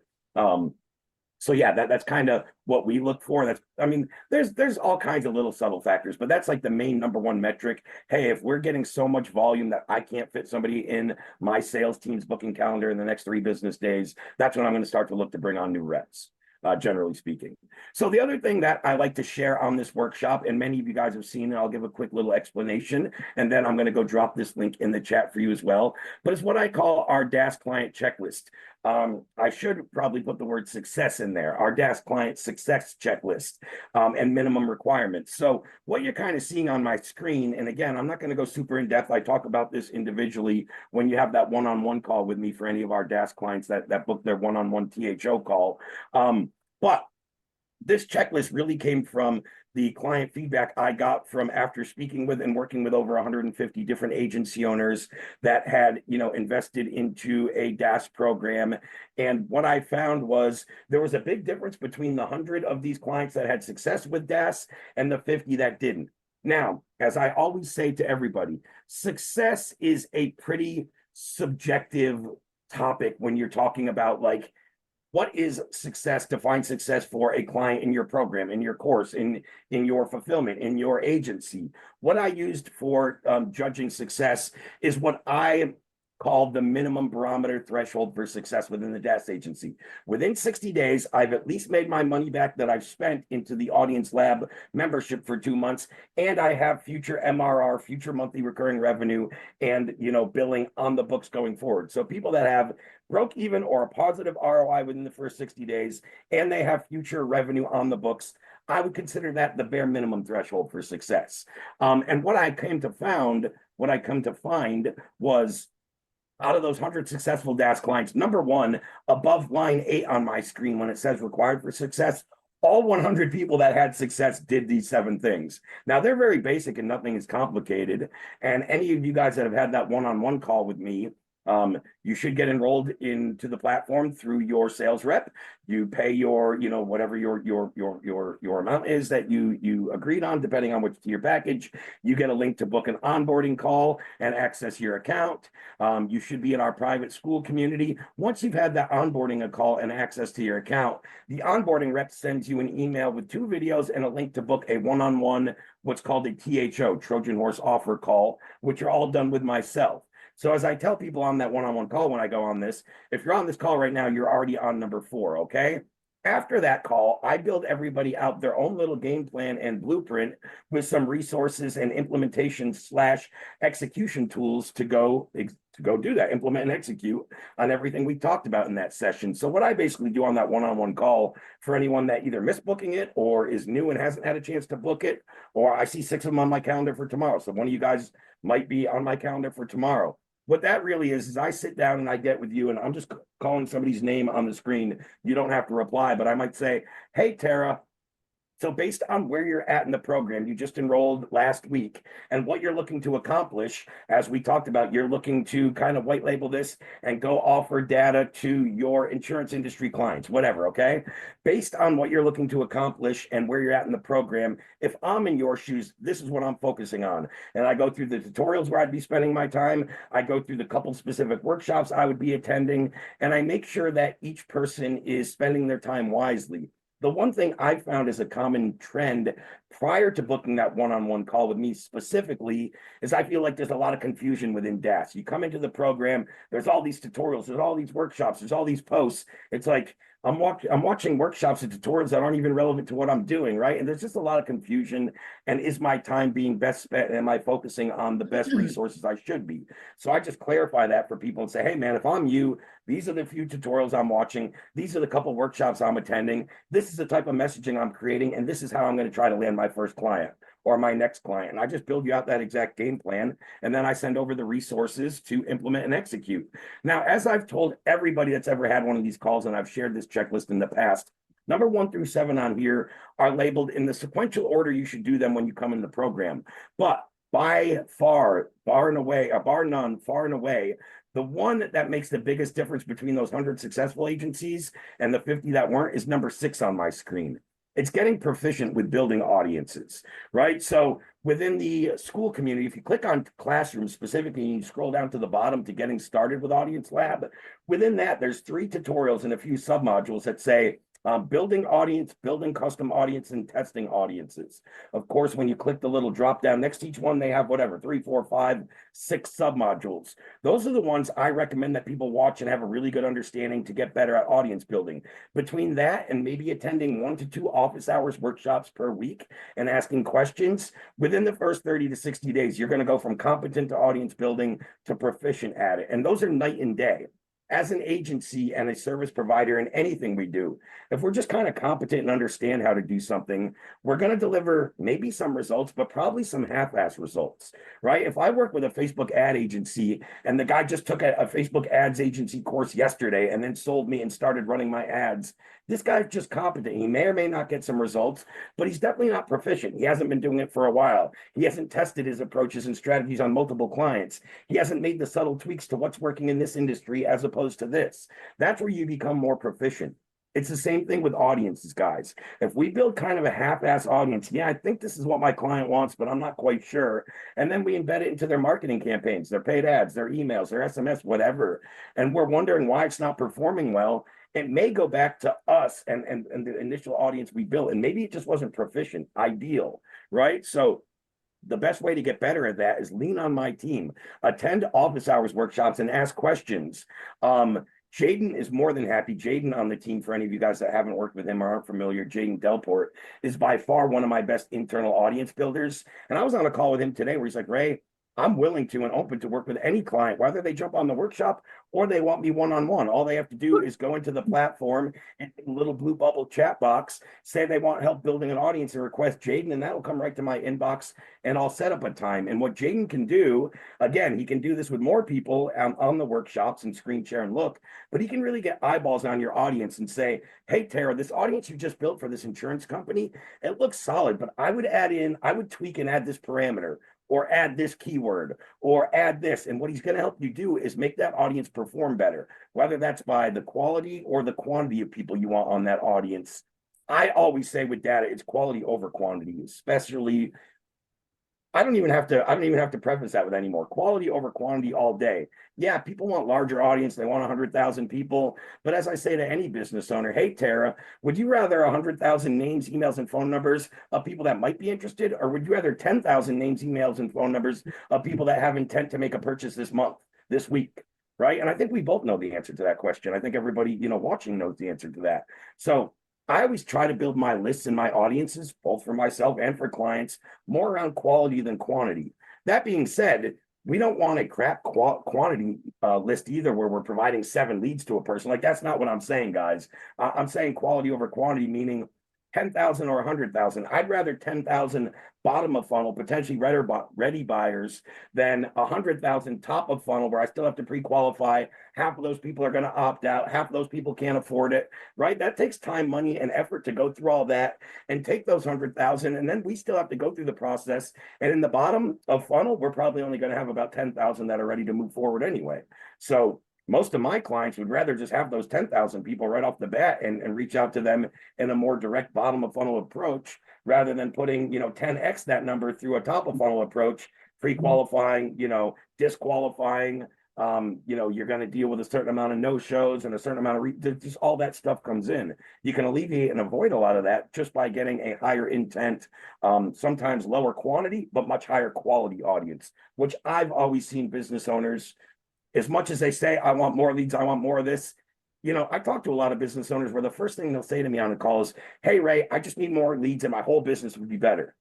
So yeah, that's kind of what we look for. There's all kinds of little subtle factors, but that's like the main number one metric. Hey, if we're getting so much volume that I can't fit somebody in my sales team's booking calendar in the next 3 business days, that's when I'm going to start to look to bring on new reps. Generally speaking. So the other thing that I like to share on this workshop, and many of you guys have seen it, I'll give a quick little explanation, and then I'm going to go drop this link in the chat for you as well, but it's what I call our DaaS client checklist. I should probably put the word success in there, our DaaS client success checklist and minimum requirements. So what you're kind of seeing on my screen, and again, I'm not going to go super in depth. I talk about this individually when you have that one-on-one call with me for any of our DaaS clients that book their one-on-one THO call. But this checklist really came from the client feedback I got from after speaking with and working with over 150 different agency owners that had, invested into a DaaS program. And what I found was there was a big difference between the 100 of these clients that had success with DaaS and the 50 that didn't. Now, as I always say to everybody, success is a pretty subjective topic when you're talking about like, what is success? Define success for a client in your program, in your course, in your fulfillment, in your agency. What I used for judging success is what I called the minimum barometer threshold for success within the DaaS agency. Within 60 days, I've at least made my money back that I've spent into the Audience Lab membership for 2 months, and I have future MRR, future monthly recurring revenue, and billing on the books going forward. So people that have broke even or a positive ROI within the first 60 days, and they have future revenue on the books, I would consider that the bare minimum threshold for success. And what I come to find was, out of those 100 successful DaaS clients, number one, above line 8 on my screen when it says required for success, all 100 people that had success did these 7 things. Now, they're very basic and nothing is complicated. And any of you guys that have had that one-on-one call with me, you should get enrolled into the platform through your sales rep. You pay your, whatever your amount is that you agreed on, depending on which tier package. You get a link to book an onboarding call and access your account. You should be in our private school community. Once you've had that onboarding call and access to your account, the onboarding rep sends you an email with 2 videos and a link to book a one-on-one, what's called a THO, Trojan Horse Offer Call, which are all done with myself. So as I tell people on that one-on-one call when I go on this, if you're on this call right now, you're already on number 4, okay? After that call, I build everybody out their own little game plan and blueprint with some resources and implementation/execution tools to go do that, implement and execute on everything we talked about in that session. So what I basically do on that one-on-one call for anyone that either missed booking it or is new and hasn't had a chance to book it, or I see 6 of them on my calendar for tomorrow. So one of you guys might be on my calendar for tomorrow. What that really is I sit down and I get with you and I'm just calling somebody's name on the screen. You don't have to reply, but I might say, hey, Tara, so based on where you're at in the program, you just enrolled last week, and what you're looking to accomplish, as we talked about, you're looking to kind of white label this and go offer data to your insurance industry clients, whatever, okay? Based on what you're looking to accomplish and where you're at in the program, if I'm in your shoes, this is what I'm focusing on. And I go through the tutorials where I'd be spending my time. I go through the couple specific workshops I would be attending, and I make sure that each person is spending their time wisely. the one thing I found is a common trend prior to booking that one-on-one call with me specifically is I feel like there's a lot of confusion within DaaS. You come into the program, there's all these tutorials, there's all these workshops, there's all these posts. It's like I'm watching workshops and tutorials that aren't even relevant to what I'm doing, right? And there's just a lot of confusion. And is my time being best spent? Am I focusing on the best resources I should be? So I just clarify that for people and say, hey, man, if I'm you, these are the few tutorials I'm watching. These are the couple workshops I'm attending. This is the type of messaging I'm creating. And this is how I'm going to try to land my first client or my next client. And I just build you out that exact game plan. And then I send over the resources to implement and execute. Now, as I've told everybody that's ever had one of these calls, and I've shared this checklist in the past, number 1 through 7 on here are labeled in the sequential order you should do them when you come in the program. But by far, bar none, far and away, the one that makes the biggest difference between those 100 successful agencies and the 50 that weren't is number 6 on my screen. It's getting proficient with building audiences, right? So within the school community, if you click on classroom specifically, and you scroll down to the bottom to getting started with Audience Lab, within that, there's 3 tutorials and a few submodules that say, building audience, building custom audience, and testing audiences. Of course, when you click the little drop down next to each one, they have whatever, 3, 4, 5, 6 submodules. Those are the ones I recommend that people watch and have a really good understanding to get better at audience building. Between that and maybe attending 1 to 2 office hours workshops per week and asking questions, within the first 30 to 60 days, you're going to go from competent to audience building to proficient at it. And those are night and day. As an agency and a service provider in anything we do, if we're just kind of competent and understand how to do something, we're going to deliver maybe some results, but probably some half-ass results, right? If I work with a Facebook ad agency and the guy just took a Facebook ads agency course yesterday and then sold me and started running my ads, this guy's just competent. He may or may not get some results, but he's definitely not proficient. He hasn't been doing it for a while. He hasn't tested his approaches and strategies on multiple clients. He hasn't made the subtle tweaks to what's working in this industry as opposed to this. That's where you become more proficient. It's the same thing with audiences, guys. If we build kind of a half-ass audience, yeah, I think this is what my client wants, but I'm not quite sure. And then we embed it into their marketing campaigns, their paid ads, their emails, their SMS, whatever. And we're wondering why it's not performing well. It may go back to us and the initial audience we built, and maybe it just wasn't proficient, ideal, right? So the best way to get better at that is lean on my team, attend office hours workshops and ask questions. Jaden is more than happy. Jaden on the team, for any of you guys that haven't worked with him or aren't familiar, Jaden Delport is by far one of my best internal audience builders. And I was on a call with him today where he's like, Ray, I'm willing to and open to work with any client, whether they jump on the workshop or they want me one-on-one. All they have to do is go into the platform and a little blue bubble chat box, say they want help building an audience and request Jaden, and that will come right to my inbox and I'll set up a time. And what Jaden can do, again, he can do this with more people on the workshops and screen share and look, but he can really get eyeballs on your audience and say, hey, Tara, this audience you just built for this insurance company, it looks solid, but I would tweak and add this parameter, or add this keyword, or add this. And what he's going to help you do is make that audience perform better, whether that's by the quality or the quantity of people you want on that audience. I always say with data, it's quality over quantity, especially. I don't even have to preface that with any more. Quality over quantity all day. Yeah, people want larger audience. They want 100,000 people. But as I say to any business owner, hey, Tara, would you rather 100,000 names, emails, and phone numbers of people that might be interested? Or would you rather 10,000 names, emails, and phone numbers of people that have intent to make a purchase this month, this week? Right? And I think we both know the answer to that question. I think everybody, watching knows the answer to that. So I always try to build my lists and my audiences, both for myself and for clients, more around quality than quantity. That being said, we don't want a crap quantity list either, where we're providing 7 leads to a person. Like, that's not what I'm saying, guys. I'm saying quality over quantity, meaning 10,000 or 100,000. I'd rather 10,000 bottom of funnel, potentially ready buyers, than 100,000 top of funnel where I still have to pre-qualify. Half of those people are going to opt out. Half of those people can't afford it, right? That takes time, money, and effort to go through all that and take those 100,000. And then we still have to go through the process. And in the bottom of funnel, we're probably only going to have about 10,000 that are ready to move forward anyway. So most of my clients would rather just have those 10,000 people right off the bat and reach out to them in a more direct bottom of funnel approach, rather than putting, 10x that number through a top of funnel approach, pre-qualifying, disqualifying, You know, you're going to deal with a certain amount of no-shows and a certain amount of just all that stuff comes in. You can alleviate and avoid a lot of that just by getting a higher intent, sometimes lower quantity, but much higher quality audience, which I've always seen business owners, as much as they say, I want more leads, I want more of this. You know, I talk to a lot of business owners where the first thing they'll say to me on a call is, hey, Ray, I just need more leads and my whole business would be better.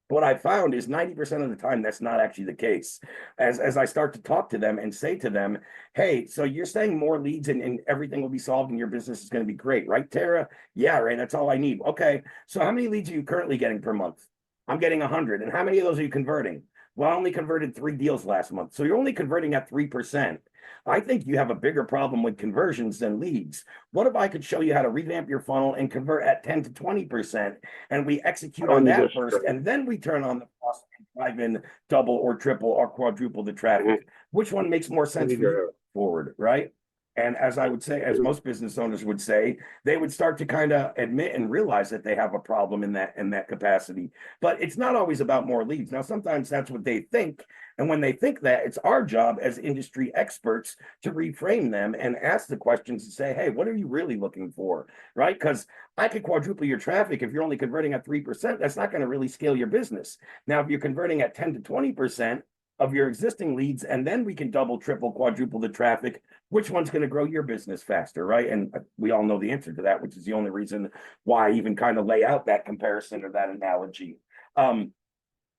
What I found is 90% of the time, that's not actually the case. As I start to talk to them and say to them, hey, so you're saying more leads and everything will be solved and your business is going to be great, right, Tara? Yeah, right. That's all I need. Okay. So how many leads are you currently getting per month? I'm getting 100. And how many of those are you converting? Well, I only converted 3 deals last month. So you're only converting at 3%. I think you have a bigger problem with conversions than leads. What if I could show you how to revamp your funnel and convert at 10 to 20%? And we execute on that first, and then we turn on the faucet and drive in double or triple or quadruple the traffic. Which one makes more sense for you forward, right? And as I would say, as most business owners would say, they would start to kind of admit and realize that they have a problem in that capacity. But it's not always about more leads. Now, sometimes that's what they think. And when they think that, it's our job as industry experts to reframe them and ask the questions and say, hey, what are you really looking for? Right? Because I could quadruple your traffic if you're only converting at 3%. That's not going to really scale your business. Now, if you're converting at 10 to 20%, of your existing leads, and then we can double, triple, quadruple the traffic. Which one's going to grow your business faster, right? And we all know the answer to that, which is the only reason why I even kind of lay out that comparison or that analogy.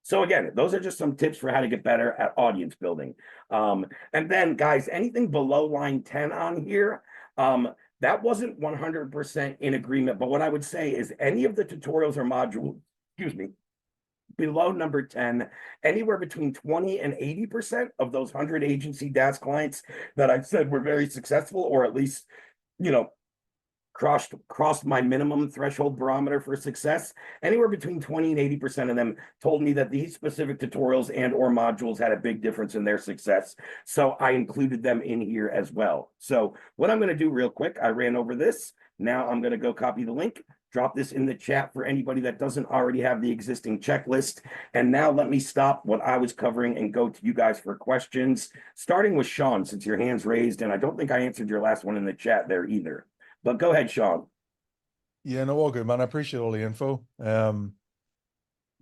So again, those are just some tips for how to get better at audience building. And then, guys, anything below line 10 on here, that wasn't 100% in agreement. But what I would say is any of the tutorials or modules, excuse me, below number 10, anywhere between 20 and 80% of those 100 agency DaaS clients that I've said were very successful, or at least, you know, crossed my minimum threshold barometer for success. Anywhere between 20 and 80% of them told me that these specific tutorials and or modules had a big difference in their success. So I included them in here as well. So what I'm going to do real quick, I ran over this. Now I'm going to go copy the link, drop this in the chat for anybody that doesn't already have the existing checklist. And now let me stop what I was covering and go to you guys for questions, starting with Sean, since your hand's raised. And I don't think I answered your last one in the chat there either. But go ahead, Sean. Yeah, no, all good, man. I appreciate all the info. Yeah,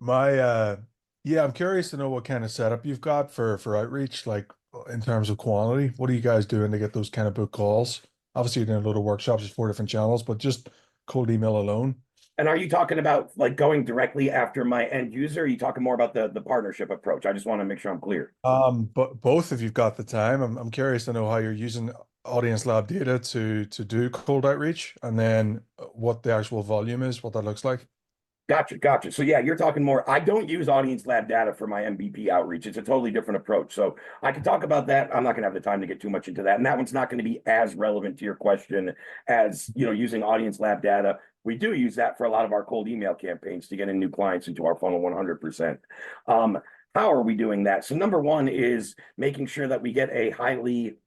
I'm curious to know what kind of setup you've got for outreach, like in terms of quantity. What are you guys doing to get those kind of book calls? Obviously, you're doing a load of workshops, just 4 different channels, but just cold email alone. And are you talking about like going directly after my end user? Or are you talking more about the partnership approach? I just want to make sure I'm clear. But both, if you've got the time. I'm curious to know how you're using Audience Lab data to do cold outreach, and then what the actual volume is, what that looks like. Gotcha. So yeah, you're talking more. I don't use Audience Lab data for my MVP outreach. It's a totally different approach. So I can talk about that. I'm not going to have the time to get too much into that. And that one's not going to be as relevant to your question as, you know, using Audience Lab data. We do use that for a lot of our cold email campaigns to get in new clients into our funnel 100%. How are we doing that? So number one is making sure that we get a highly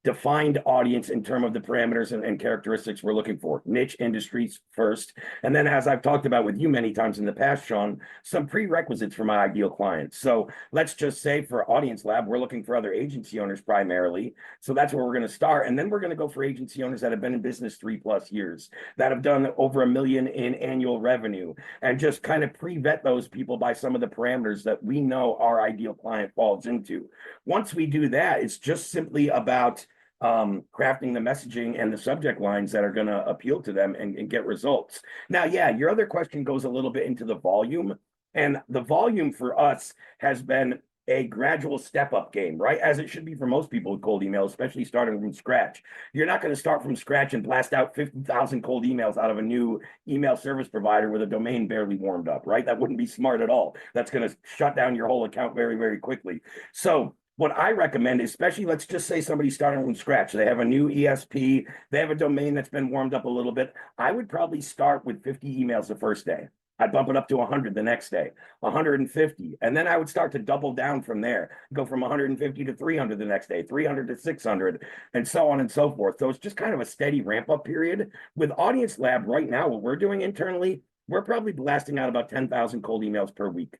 defined audience in terms of the parameters and characteristics we're looking for. Niche industries first. And then, as I've talked about with you many times in the past, Sean, some prerequisites for my ideal clients. So let's just say for Audience Lab, we're looking for other agency owners primarily. So that's where we're going to start. And then we're going to go for agency owners that have been in business 3+ years, that have done over $1 million in annual revenue, and just kind of pre-vet those people by some of the parameters that we know our ideal client falls into. Once we do that, it's just simply about crafting the messaging and the subject lines that are going to appeal to them and get results. Now, yeah, your other question goes a little bit into the volume, and the volume for us has been a gradual step up game, right? As it should be for most people with cold email, especially starting from scratch. You're not going to start from scratch and blast out 50,000 cold emails out of a new email service provider with a domain barely warmed up, right? That wouldn't be smart at all. That's going to shut down your whole account very, very quickly. So what I recommend, especially let's just say somebody's starting from scratch, they have a new ESP, they have a domain that's been warmed up a little bit. I would probably start with 50 emails the first day. I'd bump it up to 100 the next day, 150. And then I would start to double down from there, go from 150 to 300 the next day, 300 to 600, and so on and so forth. So it's just kind of a steady ramp up period. With Audience Lab right now, what we're doing internally, we're probably blasting out about 10,000 cold emails per week.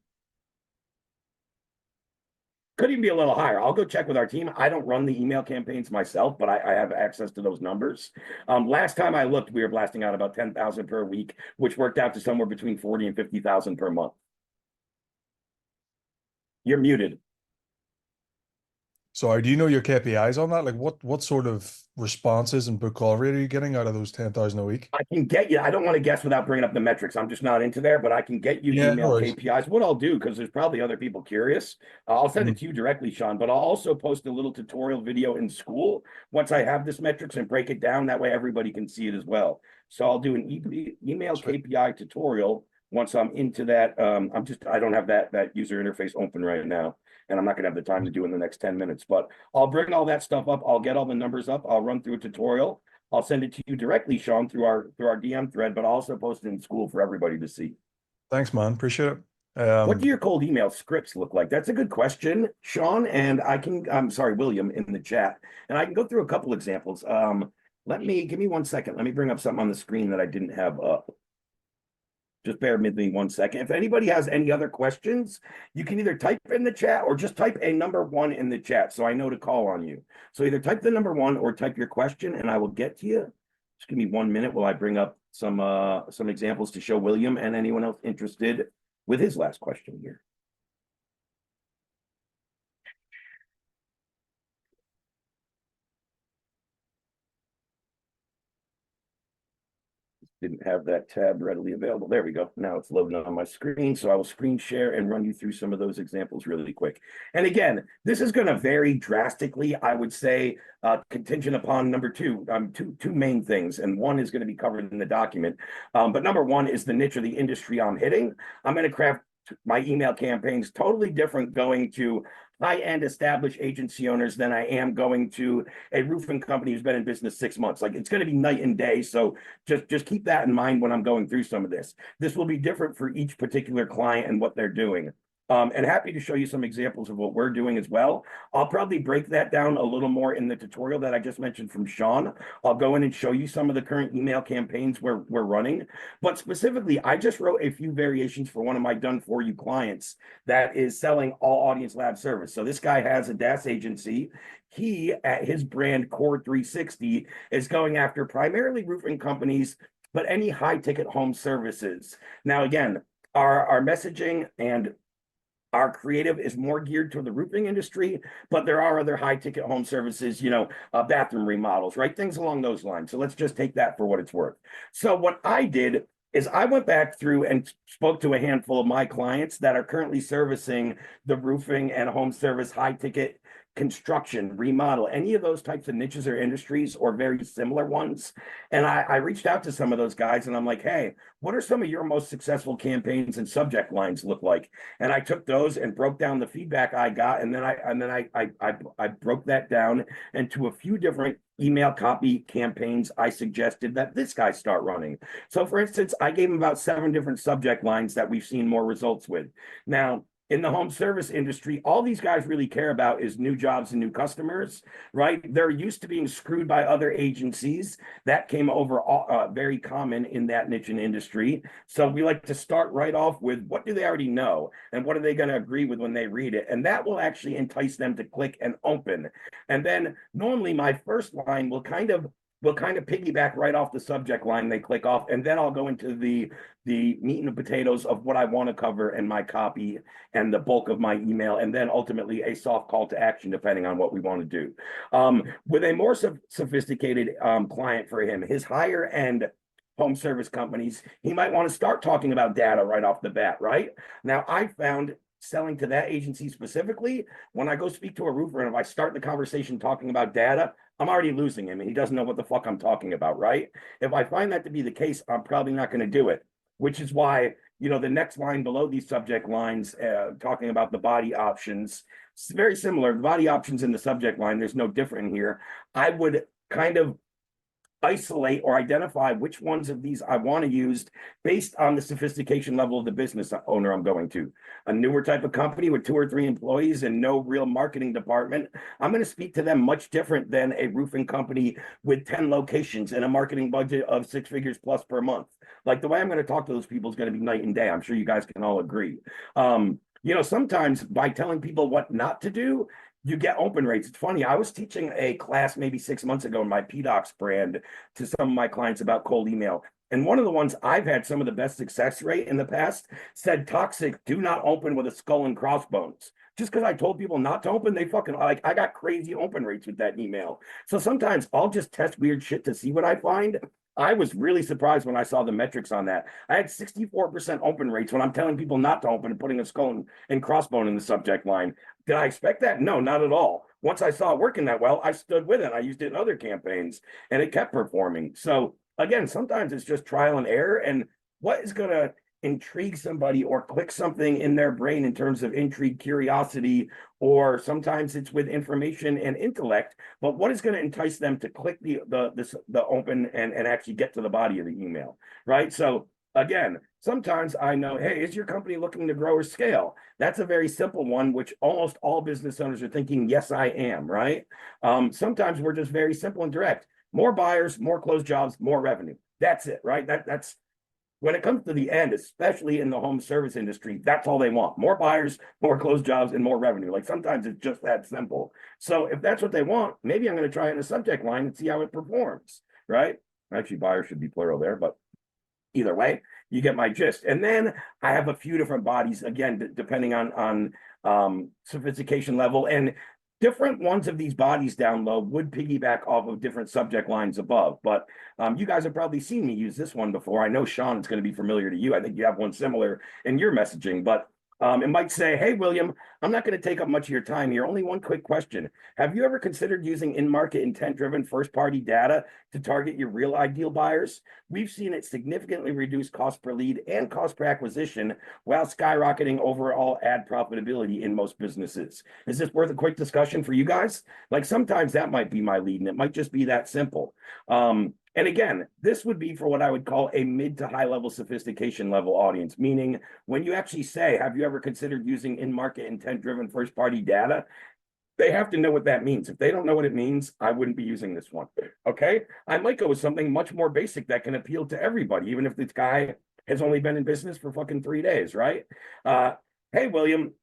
Could even be a little higher. I'll go check with our team. I don't run the email campaigns myself, but I have access to those numbers. Last time I looked, we were blasting out about 10,000 per week, which worked out to somewhere between 40 and 50,000 per month. You're muted. Sorry, do you know your KPIs on that? Like what sort of responses and book call rate are you getting out of those 10,000 a week? I can get you. I don't want to guess without bringing up the metrics. I'm just not into there, but I can get you Yeah, no email worries. KPIs. What I'll do, because there's probably other people curious, I'll send it Mhm. to you directly, Sean, but I'll also post a little tutorial video in school once I have this metrics and break it down. That way everybody can see it as well. So I'll do an email Sweet. KPI tutorial once I'm into that. I don't have that user interface open right now, and I'm not gonna have the time to do it in the next 10 minutes, but I'll bring all that stuff up. I'll get all the numbers up. I'll run through a tutorial. I'll send it to you directly, Sean, through our DM thread, but I'll also post it in school for everybody to see. Thanks, man. Appreciate it. What do your cold email scripts look like? That's a good question, Sean. And I'm sorry, William, in the chat, and I can go through a couple examples. Give me 1 second. Let me bring up something on the screen that I didn't have up. Just bear with me 1 second. If anybody has any other questions, you can either type in the chat or just type a number 1 in the chat so I know to call on you. So either type the number 1 or type your question and I will get to you. Just give me 1 minute while I bring up some examples to show William and anyone else interested with his last question here. Didn't have that tab readily available. There we go. Now it's loading on my screen. So I will screen share and run you through some of those examples really quick. And again, this is going to vary drastically, I would say, contingent upon number two, two main things. And one is going to be covered in the document. But number one is the niche of the industry I'm hitting. I'm going to craft my email campaigns totally different going to high-end established agency owners than I am going to a roofing company who's been in business 6 months. Like it's going to be night and day. So just keep that in mind when I'm going through some of this. This will be different for each particular client and what they're doing. And happy to show you some examples of what we're doing as well. I'll probably break that down a little more in the tutorial that I just mentioned from Sean. I'll go in and show you some of the current email campaigns we're running. But specifically, I just wrote a few variations for one of my done-for-you clients that is selling all Audience Lab service. So this guy has a DaaS agency. He, at his brand Core 360, is going after primarily roofing companies, but any high-ticket home services. Now, again, our messaging and our creative is more geared to the roofing industry, but there are other high ticket home services, bathroom remodels, right? Things along those lines. So let's just take that for what it's worth. So what I did is I went back through and spoke to a handful of my clients that are currently servicing the roofing and home service high ticket construction, remodel, any of those types of niches or industries or very similar ones. And I reached out to some of those guys and I'm like, hey, what are some of your most successful campaigns and subject lines look like? And I took those and broke down the feedback I got, and then I broke that down into a few different email copy campaigns I suggested that this guy start running. So for instance, I gave him about 7 different subject lines that we've seen more results with. Now, in the home service industry, all these guys really care about is new jobs and new customers, right? They're used to being screwed by other agencies. That came over very common in that niche and industry. So we like to start right off with what do they already know and what are they going to agree with when they read it? And that will actually entice them to click and open. And then normally my first line will kind of piggyback right off the subject line they click off, and then I'll go into the meat and the potatoes of what I want to cover and my copy and the bulk of my email, and then ultimately a soft call to action depending on what we want to do. With a more sophisticated client for him, his higher end home service companies, he might want to start talking about data right off the bat, right? Now, I found selling to that agency specifically, when I go speak to a roofer and if I start the conversation talking about data, I'm already losing him and he doesn't know what the fuck I'm talking about, right? If I find that to be the case, I'm probably not going to do it, which is why, the next line below these subject lines, talking about the body options, it's very similar. The body options in the subject line, there's no different here. I would kind of isolate or identify which ones of these I want to use based on the sophistication level of the business owner I'm going to. A newer type of company with 2 or 3 employees and no real marketing department, I'm going to speak to them much different than a roofing company with 10 locations and a marketing budget of 6 figures plus per month. Like the way I'm going to talk to those people is going to be night and day. I'm sure you guys can all agree. you know, sometimes by telling people what not to do, you get open rates. It's funny. I was teaching a class maybe 6 months ago in my PDocs brand to some of my clients about cold email. And one of the ones I've had some of the best success rate in the past said toxic, do not open with a skull and crossbones. Just because I told people not to open, they fucking like I got crazy open rates with that email. So sometimes I'll just test weird shit to see what I find. I was really surprised when I saw the metrics on that. I had 64% open rates when I'm telling people not to open and putting a skull and crossbone in the subject line. Did I expect that? No, not at all. Once I saw it working that well, I stood with it. I used it in other campaigns and it kept performing. So again, sometimes it's just trial and error. And what is going to intrigue somebody or click something in their brain in terms of intrigue, curiosity, or sometimes it's with information and intellect, but what is going to entice them to click the open and actually get to the body of the email, right? So again, sometimes I know, hey, is your company looking to grow or scale? That's a very simple one, which almost all business owners are thinking, yes, I am, right? Sometimes we're just very simple and direct. More buyers, more closed jobs, more revenue. That's it, right? That's when it comes to the end, especially in the home service industry, that's all they want. More buyers, more closed jobs, and more revenue. Like sometimes it's just that simple. So if that's what they want, maybe I'm going to try it in a subject line and see how it performs, right? Actually, buyers should be plural there, but either way, you get my gist. And then I have a few different bodies, again, depending on sophistication level. And different ones of these bodies down low would piggyback off of different subject lines above. But you guys have probably seen me use this one before. I know, Sean, it's going to be familiar to you. I think you have one similar in your messaging, but it might say, hey, William, I'm not going to take up much of your time here. Only one quick question. Have you ever considered using in-market intent-driven first-party data to target your real ideal buyers? We've seen it significantly reduce cost per lead and cost per acquisition while skyrocketing overall ad profitability in most businesses. Is this worth a quick discussion for you guys? Like sometimes that might be my lead and it might just be that simple. And again, this would be for what I would call a mid to high level sophistication level audience, meaning when you actually say, have you ever considered using in-market intent-driven first-party data? They have to know what that means. If they don't know what it means, I wouldn't be using this one, okay? I might go with something much more basic that can appeal to everybody, even if this guy has only been in business for fucking 3 days, right? Hey, William,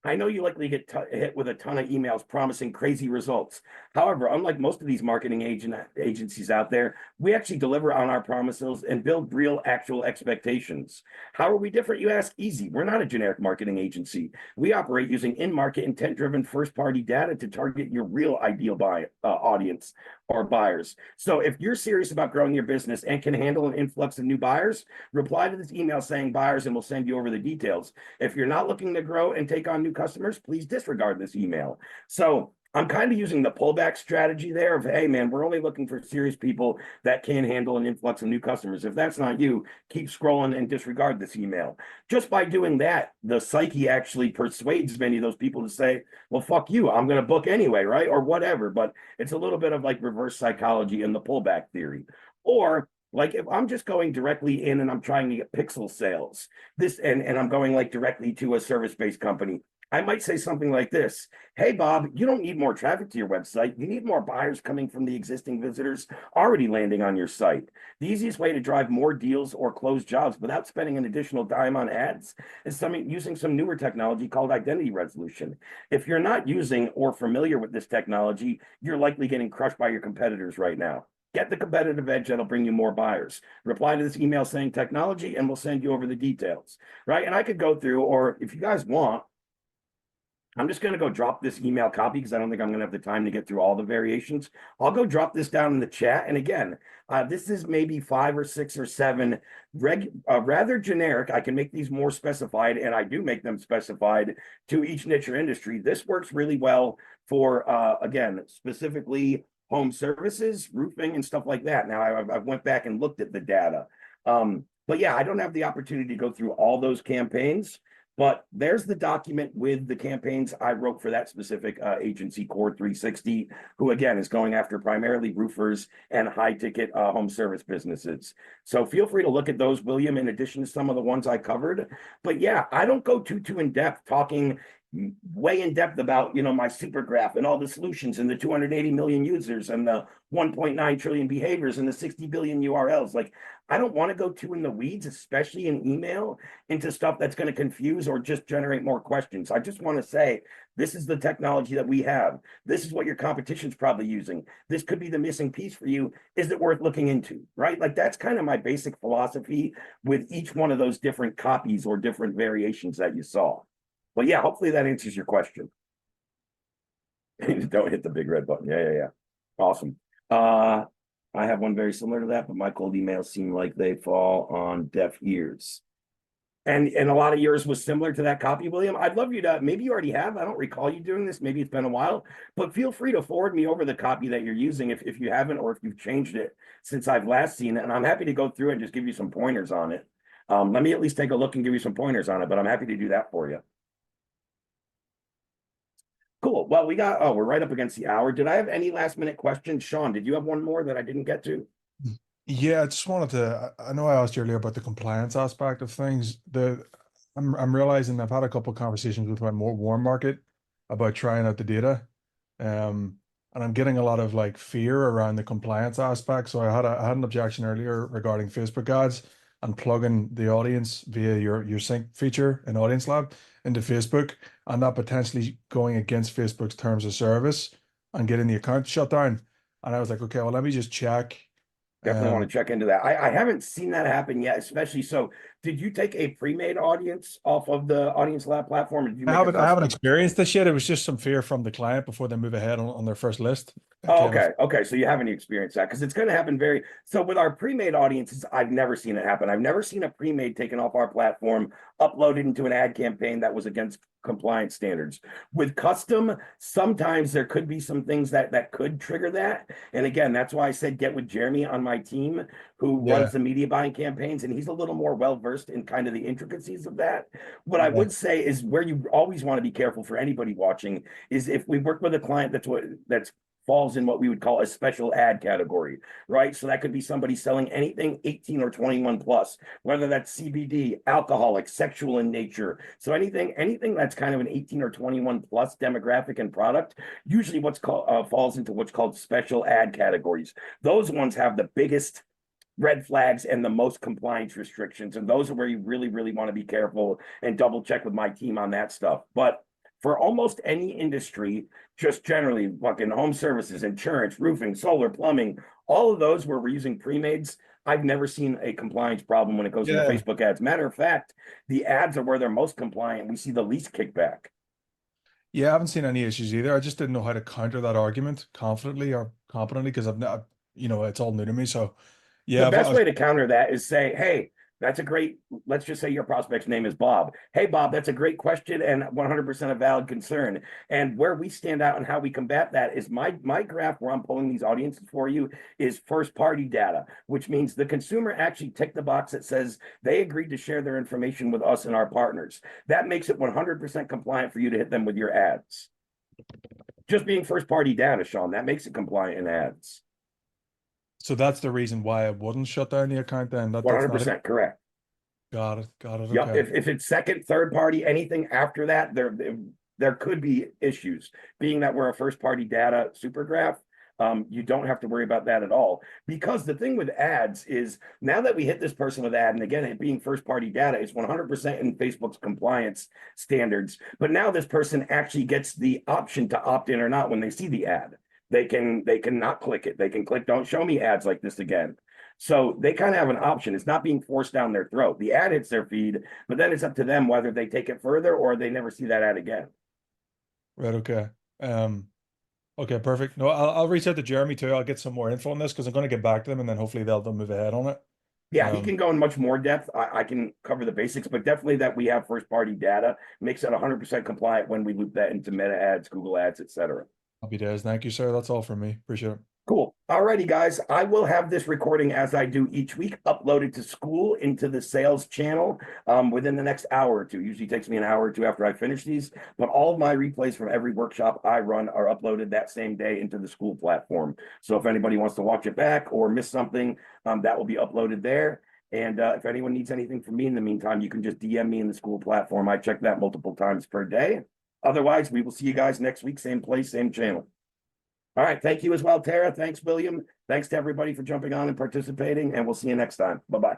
I know you likely get hit with a ton of emails promising crazy results. However, unlike most of these marketing agencies out there, we actually deliver on our promises and build real, actual expectations. How are we different, you ask? Easy. We're not a generic marketing agency. We operate using in-market, intent-driven, first-party data to target your real ideal audience or buyers. So if you're serious about growing your business and can handle an influx of new buyers, reply to this email saying buyers and we'll send you over the details. If you're not looking to grow and take on new customers, please disregard this email. So I'm kind of using the pullback strategy there of, hey, man, we're only looking for serious people that can handle an influx of new customers. If that's not you, keep scrolling and disregard this email. Just by doing that, the psyche actually persuades many of those people to say, well, fuck you, I'm going to book anyway, right? Or whatever. But it's a little bit of like reverse psychology in the pullback theory. Or like if I'm just going directly in and I'm trying to get pixel sales, and I'm going like directly to a service-based company, I might say something like this. Hey, Bob, you don't need more traffic to your website. You need more buyers coming from the existing visitors already landing on your site. The easiest way to drive more deals or close jobs without spending an additional dime on ads is using some newer technology called identity resolution. If you're not using or familiar with this technology, you're likely getting crushed by your competitors right now. Get the competitive edge that'll bring you more buyers. Reply to this email saying technology, and we'll send you over the details, right? And I could go through, or if you guys want, I'm just going to go drop this email copy because I don't think I'm going to have the time to get through all the variations. I'll go drop this down in the chat. And again, this is maybe 5 or 6 or 7 rather generic. I can make these more specified, and I do make them specified to each niche or industry. This works really well for, again, specifically home services, roofing, and stuff like that. Now, I went back and looked at the data. But yeah, I don't have the opportunity to go through all those campaigns. But there's the document with the campaigns I wrote for that specific agency, Core 360, who again is going after primarily roofers and high-ticket home service businesses. So feel free to look at those, William, in addition to some of the ones I covered. But yeah, I don't go too in depth talking way in depth about, you know, my super graph and all the solutions and the 280 million users and the 1.9 trillion behaviors and the 60 billion URLs. Like, I don't want to go too in the weeds, especially in email, into stuff that's going to confuse or just generate more questions. I just want to say, this is the technology that we have. This is what your competition's probably using. This could be the missing piece for you. Is it worth looking into? Right? Like, that's kind of my basic philosophy with each one of those different copies or different variations that you saw. But yeah, hopefully that answers your question. Don't hit the big red button. Yeah. Awesome. I have one very similar to that, but my cold emails seem like they fall on deaf ears. And a lot of yours was similar to that copy, William. I'd love you to, maybe you already have. I don't recall you doing this. Maybe it's been a while, but feel free to forward me over the copy that you're using if you haven't, or if you've changed it since I've last seen it. And I'm happy to go through and just give you some pointers on it. Let me at least take a look and give you some pointers on it, but I'm happy to do that for you. Cool. Well, we're right up against the hour. Did I have any last minute questions? Sean, did you have one more that I didn't get to? Yeah, I just wanted to. I know I asked you earlier about the compliance aspect of things. I'm realizing I've had a couple of conversations with my more warm market about trying out the data, and I'm getting a lot of like fear around the compliance aspect. So I had an objection earlier regarding Facebook ads and plugging the audience via your sync feature in Audience Lab into Facebook, and that potentially going against Facebook's terms of service and getting the account shut down. And I was like, okay, well, let me just check. Definitely want to check into that. I haven't seen that happen yet, especially. So did you take a pre-made audience off of the Audience Lab platform? Or did you make I haven't custom? experienced this yet. It was just some fear from the client before they move ahead on their first list. Oh, okay. So you haven't experienced that, because it's going to happen so with our pre-made audiences, I've never seen it happen. I've never seen a pre-made taken off our platform, uploaded into an ad campaign that was against compliance standards. With custom, sometimes there could be some things that could trigger that. And again, that's why I said get with Jeremy on my team, who runs the media buying campaigns, and he's a little more well-versed in kind of the intricacies of that. What I would say is, where you always want to be careful for anybody watching is, if we work with a client that's falls in what we would call a special ad category, right? So that could be somebody selling anything 18 or 21 plus, whether that's CBD, alcoholic, sexual in nature. So anything that's kind of an 18 or 21 plus demographic and product, usually falls into what's called special ad categories. Those ones have the biggest red flags and the most compliance restrictions. And those are where you really, really want to be careful and double check with my team on that stuff. But for almost any industry, just generally fucking home services, insurance, roofing, solar, plumbing, all of those where we're using pre-mades, I've never seen a compliance problem when it goes into Facebook ads. Matter of fact, the ads are where they're most compliant. We see the least kickback. Yeah, I haven't seen any issues either. I just didn't know how to counter that argument confidently or competently, because I've not, it's all new to me. So yeah, The best way to counter that is say, hey, let's just say your prospect's name is Bob. Hey, Bob, that's a great question and 100% a valid concern. And where we stand out and how we combat that is my graph, where I'm pulling these audiences for you, is first party data, which means the consumer actually ticked the box that says they agreed to share their information with us and our partners. That makes it 100% compliant for you to hit them with your ads. Just being first party data, Sean, that makes it compliant in ads. So that's the reason why I wouldn't shut down the account then. 100% correct. Got it. Yep. Okay. If it's second, third party, anything after that, there could be issues. Being that we're a first party data super graph, you don't have to worry about that at all. Because the thing with ads is, now that we hit this person with ad, and again, it being first party data, it's 100% in Facebook's compliance standards. But now this person actually gets the option to opt in or not when they see the ad. They can not click it. They can click, don't show me ads like this again. So they kind of have an option. It's not being forced down their throat. The ad hits their feed, but then it's up to them whether they take it further or they never see that ad again. Right. Okay. Okay, perfect. No, I'll reach out to Jeremy too. I'll get some more info on this, because I'm going to get back to them, and then hopefully they'll move ahead on it. Yeah, he can go in much more depth. I can cover the basics, but definitely that we have first party data makes it 100% compliant when we loop that into Meta ads, Google ads, etc. Happy days. Thank you, sir. That's all from me. Appreciate it. Cool. Alrighty, guys. I will have this recording, as I do each week, uploaded to school into the sales channel within the next hour or two. Usually takes me an hour or two after I finish these, but all of my replays from every workshop I run are uploaded that same day into the school platform. So if anybody wants to watch it back or miss something, that will be uploaded there. And if anyone needs anything from me in the meantime, you can just DM me in the school platform. I check that multiple times per day. Otherwise, we will see you guys next week, same place, same channel. All right. Thank you as well, Tara. Thanks, William. Thanks to everybody for jumping on and participating, and we'll see you next time. Bye-bye.